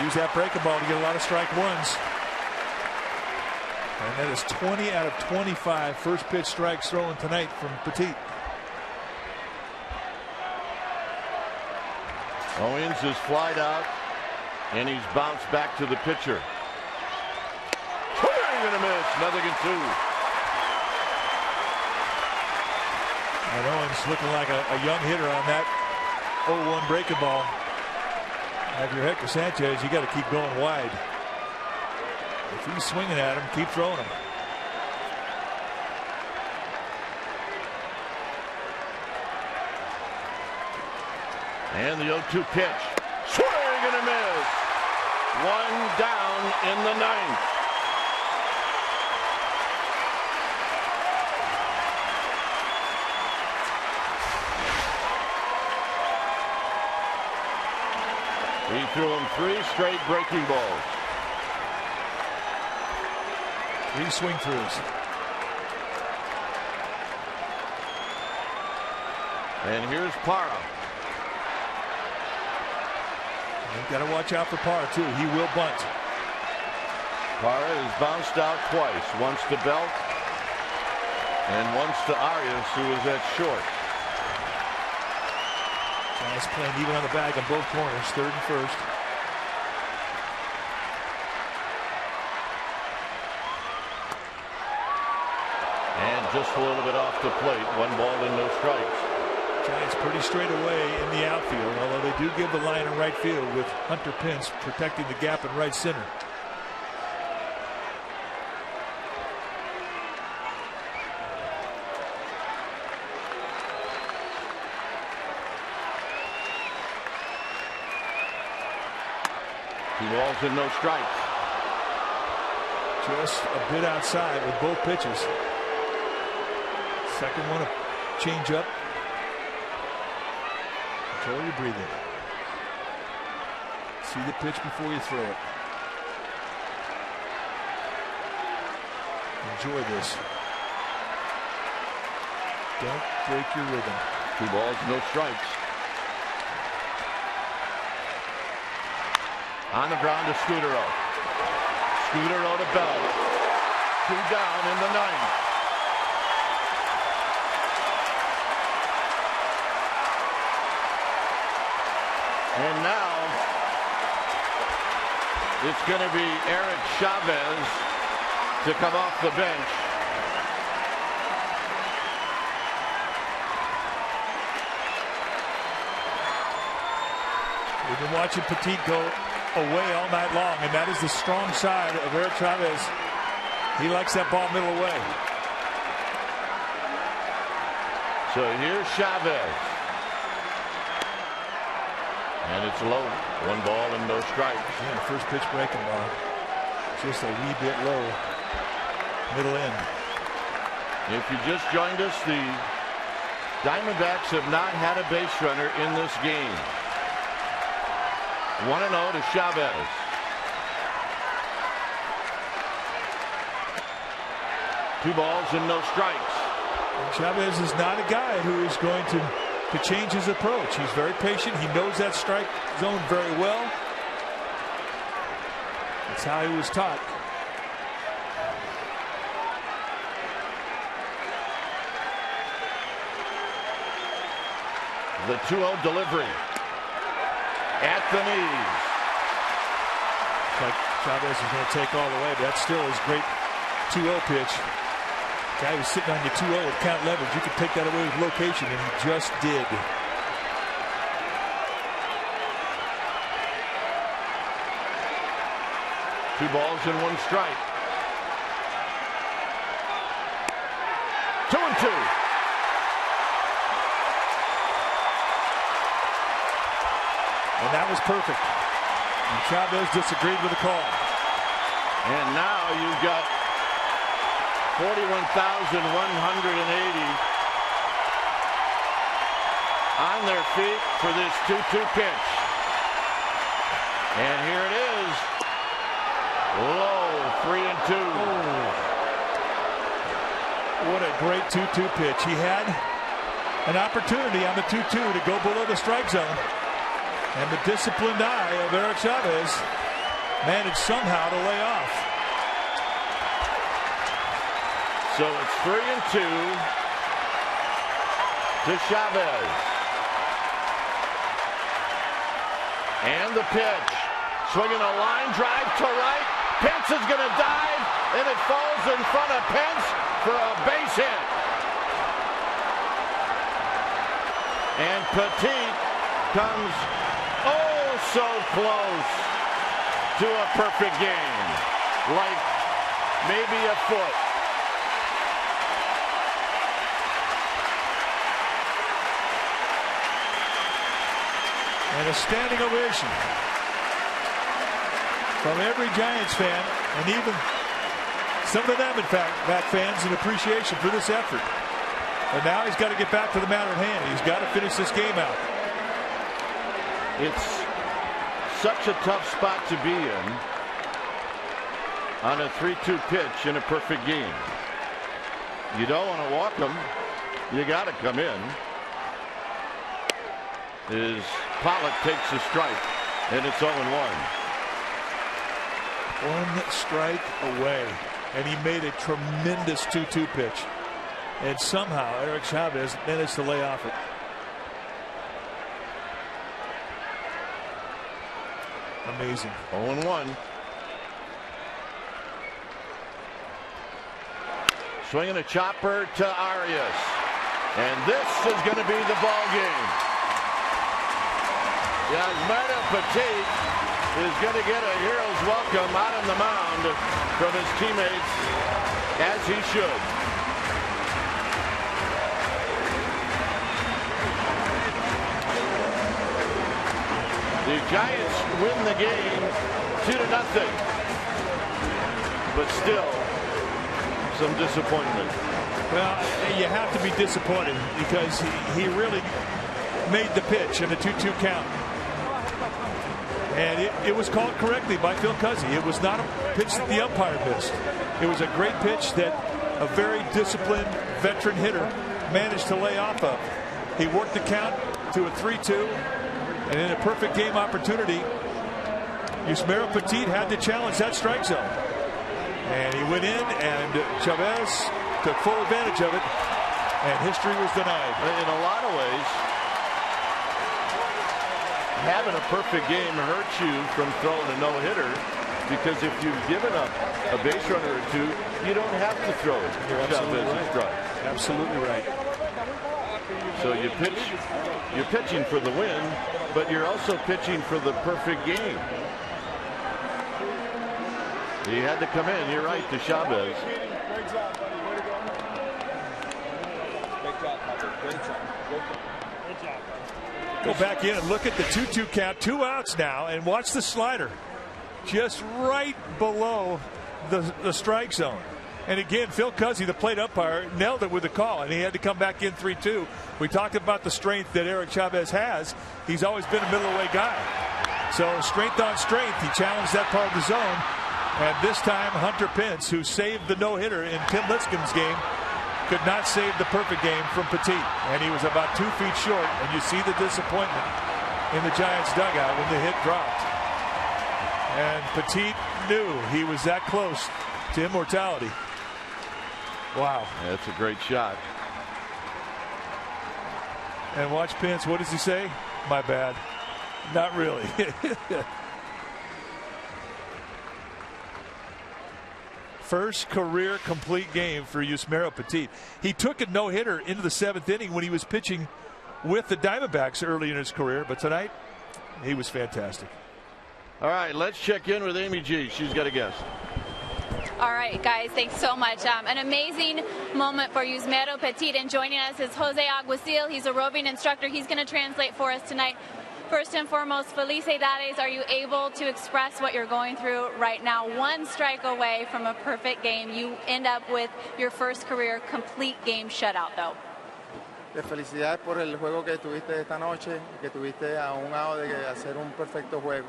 Use that breaking ball to get a lot of strike ones. And that is 20 out of 25 first pitch strikes thrown tonight from Petit. Owings is flied out, and he's bounced back to the pitcher. Swing and a miss. Nothing in two. And Owens looking like a young hitter on that 0-1 breaking ball. If you're Hector Sanchez, you got to keep going wide. If he's swinging at him, keep throwing him. And the 0-2 pitch. Swing and a miss. One down in the ninth. He threw him 3 straight breaking balls. 3 swing throughs. And here's Parra. You've got to watch out for Parra, too. He will bunt. Parra has bounced out twice. Once to Belt and once to Arias, who was at short. Giants playing even on the bag on both corners, third and first. And just a little bit off the plate. 1 ball and no strikes. Giants pretty straight away in the outfield, although they do give the line in right field with Hunter Pence protecting the gap in right center. Balls and no strikes. Just a bit outside with both pitches. Second one, a change up. Control your breathing. See the pitch before you throw it. Enjoy this. Don't break your rhythm. 2 balls, no strikes. On the ground to Scudero. Scudero to Bell. 2 down in the ninth. And now it's going to be Eric Chavez to come off the bench. We've been watching Petit go away all night long, and that is the strong side of Eric Chavez. He likes that ball middle away. So here's Chavez. And it's low. 1 ball and no strikes. Yeah, the first pitch breaking ball. Just a wee bit low. Middle end. If you just joined us, the Diamondbacks have not had a base runner in this game. 1-0 to Chavez. Two balls and no strikes. Chavez is not a guy who is going to change his approach. He's very patient. He knows that strike zone very well. That's how he was taught. The 2-0 delivery. At the knees. It's like Chavez is going to take all the way, but that's still his great 2-0 pitch. Guy who's sitting on your 2-0 with count leverage, you can take that away with location, and he just did. Two balls and one strike. 2-2. And that was perfect. And Chavez disagreed with the call. And now you've got 41,180 on their feet for this 2-2 pitch. And here it is. Low 3-2. Oh. What a great 2-2 pitch. He had an opportunity on the 2-2 to go below the strike zone. And the disciplined eye of Eric Chavez managed somehow to lay off. So it's 3-2 to Chavez. And the pitch. Swinging a line drive to right. Pence is going to dive, and it falls in front of Pence for a base hit. And Petit comes oh so close to a perfect game. Like maybe a foot. And a standing ovation from every Giants fan, and even some of the Diamondback fans, in appreciation for this effort. And now he's got to get back to the matter at hand. He's got to finish this game out. It's such a tough spot to be in on a 3-2 pitch in a perfect game. You don't want to walk them. You got to come in. As Pollock takes a strike, and it's 0-1. One strike away, and he made a tremendous 2-2 pitch. And somehow Eric Chavez managed to lay off it. Amazing. 0-1. Swinging a chopper to Arias. And this is going to be the ball game. Yasmani Petit is going to get a hero's welcome out on the mound from his teammates, as he should. The Giants win the game 2-0, but still some disappointment. Well, you have to be disappointed because he really made the pitch in a 2-2 count. And it was called correctly by Phil Cuzzi. It was not a pitch that the umpire missed. It was a great pitch that a very disciplined veteran hitter managed to lay off of. He worked the count to a 3-2, and in a perfect game opportunity, Yusmeiro Petit had to challenge that strike zone. And he went in, and Chavez took full advantage of it, and history was denied. In a lot of ways, having a perfect game hurts you from throwing a no-hitter, because if you've given up a base runner or two, you don't have to throw it. You're absolutely right. Strike. Absolutely right. So you're pitching for the win, but you're also pitching for the perfect game. He had to come in, you're right, to Chavez. Go back in and look at the 2-2 count. 2 outs now, and watch the slider. Just right below the strike zone. And again, Phil Cuzzi, the plate umpire, nailed it with the call, and he had to come back in 3-2. We talked about the strength that Eric Chavez has. He's always been a middle-of-the-way guy. So strength on strength, he challenged that part of the zone. And this time, Hunter Pence, who saved the no-hitter in Tim Lincecum's game, could not save the perfect game from Petit. And he was about 2 feet short, and you see the disappointment in the Giants dugout when the hit dropped. And Petit knew he was that close to immortality. Wow. That's a great shot. And watch Pence, what does he say? My bad. Not really. First career complete game for Yusmeiro Petit. He took a no-hitter into the 7th inning when he was pitching with the Diamondbacks early in his career, but tonight he was fantastic. All right, let's check in with Amy G. She's got a guess. All right, guys, thanks so much. An amazing moment for Yusmeiro Petit, and joining us is Jose Aguacil. He's a roving instructor. He's going to translate for us tonight. First and foremost, felicidades. Are you able to express what you're going through right now? 1 strike away from a perfect game. You end up with your first career complete game shutout, though. Felicidades por el juego que tuviste esta noche, que tuviste a un lado de hacer un perfecto juego.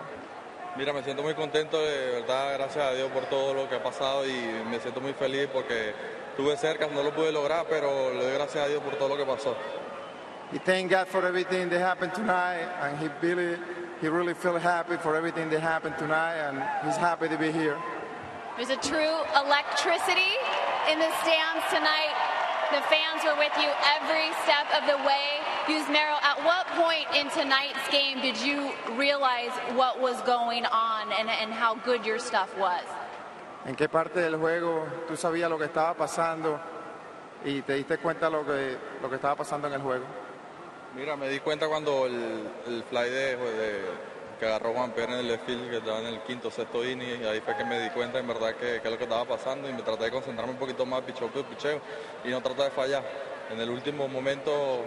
Mira, me siento muy contento, de verdad, gracias a Dios por todo lo que ha pasado y me siento muy feliz porque estuve cerca, no lo pude lograr, pero le doy gracias a Dios por todo lo que pasó. He thank God for everything that happened tonight, and he really feel happy for everything that happened tonight, and he's happy to be here. There's a true electricity in the stands tonight. The fans were with you every step of the way. Yusmeiro, at what point in tonight's game did you realize what was going on and how good your stuff was? ¿En qué parte del juego tú sabías lo que estaba pasando y te diste cuenta lo que estaba pasando en el juego? Mira, me di cuenta cuando el fly que agarró Juan Pérez en el left field, que estaba en el quinto, sexto inning, y ahí fue que me di cuenta en verdad que es lo que estaba pasando y me traté de concentrarme un poquito más, picheo y no traté de fallar. En el último momento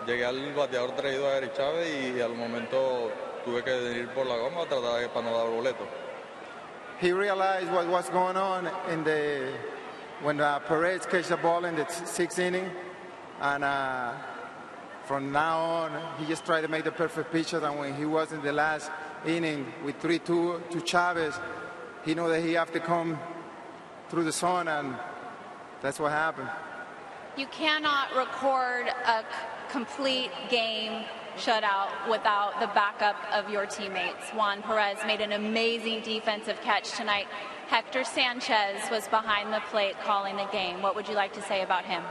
llegué al bateador traído a Eric Chávez y al momento tuve que ir por la goma para no dar boleto. He realized what was going on when Perez catch the ball in the sixth inning, and from now on, he just tried to make the perfect pitches, and when he was in the last inning with 3-2 to Chavez, he knew that he have to come through the zone, and that's what happened. You cannot record a complete game shutout without the backup of your teammates. Juan Perez made an amazing defensive catch tonight. Hector Sanchez was behind the plate calling the game. What would you like to say about him?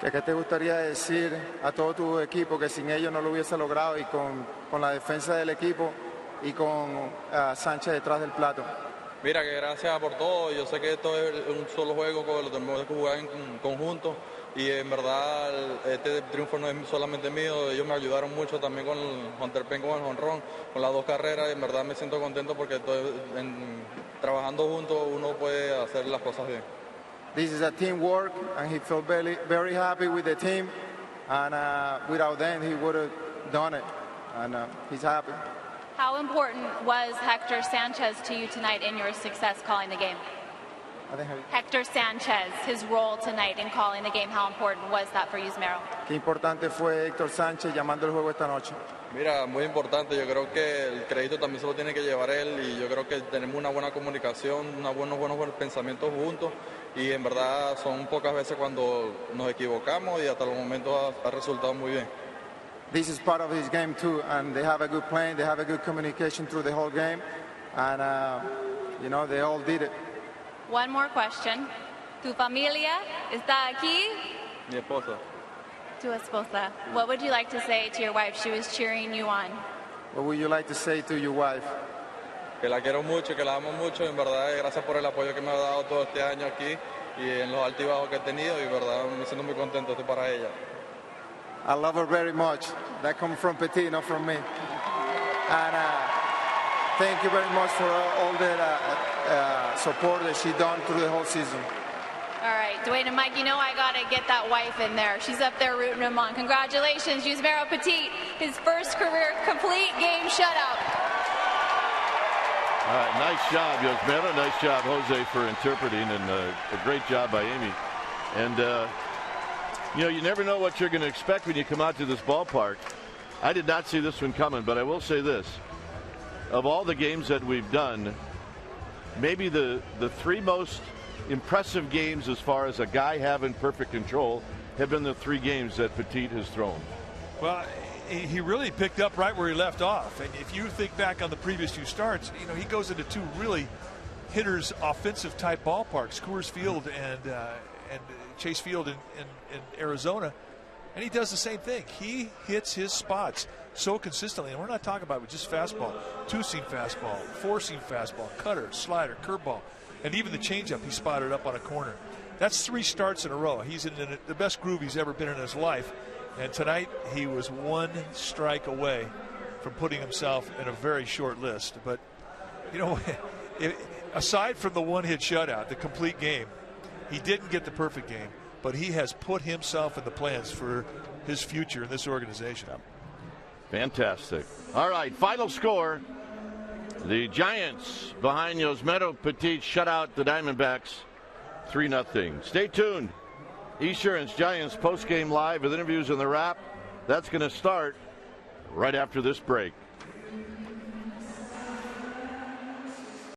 ¿Qué te gustaría decir a todo tu equipo que sin ellos no lo hubiese logrado y con la defensa del equipo y con Sánchez detrás del plato? Mira, que gracias por todo. Yo sé que esto es un solo juego, que lo tenemos que jugar en conjunto y en verdad este triunfo no es solamente mío. Ellos me ayudaron mucho también con Hunter Pence con el jonrón, con las dos carreras, y en verdad me siento contento porque trabajando juntos uno puede hacer las cosas bien. This is a teamwork, and he felt very happy with the team, and without them he would have done it, and he's happy. How important was Hector Sanchez to you tonight in your success calling the game? Hector Sanchez, his role tonight in calling the game, how important was that for Yusmeiro? Qué importante fue Héctor Sánchez llamando el juego esta noche. Mira, muy importante. Yo creo que el crédito también se lo tiene que llevar él, y yo creo que tenemos una buena comunicación, unos buenos pensamientos juntos, y en verdad son pocas veces cuando nos equivocamos y hasta el momento ha resultado muy bien. This is part of his game too, and they have a good plan, they have a good communication through the whole game, and they all did it. One more question. ¿Tu familia está aquí? Mi esposa. Tu esposa. What would you like to say to your wife? She was cheering you on. What would you like to say to your wife? Que la quiero mucho, que la amo mucho, y en verdad gracias por el apoyo que me ha dado todo este año aquí y en los altibajos que he tenido, y en verdad me siento muy contento, estoy para ella. I love her very much. That comes from Petit, not from me. And thank you very much for all the support that she done through the whole season. All right, Dwayne and Mike, I got to get that wife in there. She's up there rooting him on. Congratulations, Yusmeiro Petit, his first career complete game shutout. Nice job, Yusmeiro. Nice job, Jose, for interpreting, and a great job by Amy. And, you never know what you're going to expect when you come out to this ballpark. I did not see this one coming, but I will say this. Of all the games that we've done, maybe the three most impressive games as far as a guy having perfect control have been the three games that Petit has thrown. Well, he really picked up right where he left off. And if you think back on the previous two starts, he goes into two really hitters offensive type ballparks, Coors Field and Chase Field in Arizona, and he does the same thing. He hits his spots so consistently, and we're not talking about just fastball, two-seam fastball, four-seam fastball, cutter, slider, curveball, and even the changeup he spotted up on a corner. That's three starts in a row. He's in the best groove he's ever been in his life, and tonight he was one strike away from putting himself in a very short list. But, aside from the one-hit shutout, the complete game, he didn't get the perfect game, but he has put himself in the plans for his future in this organization. Fantastic. All right, final score. The Giants behind Yusmeiro Petit shut out the Diamondbacks 3-0. Stay tuned. Esurance Giants postgame live with interviews in the wrap. That's going to start right after this break.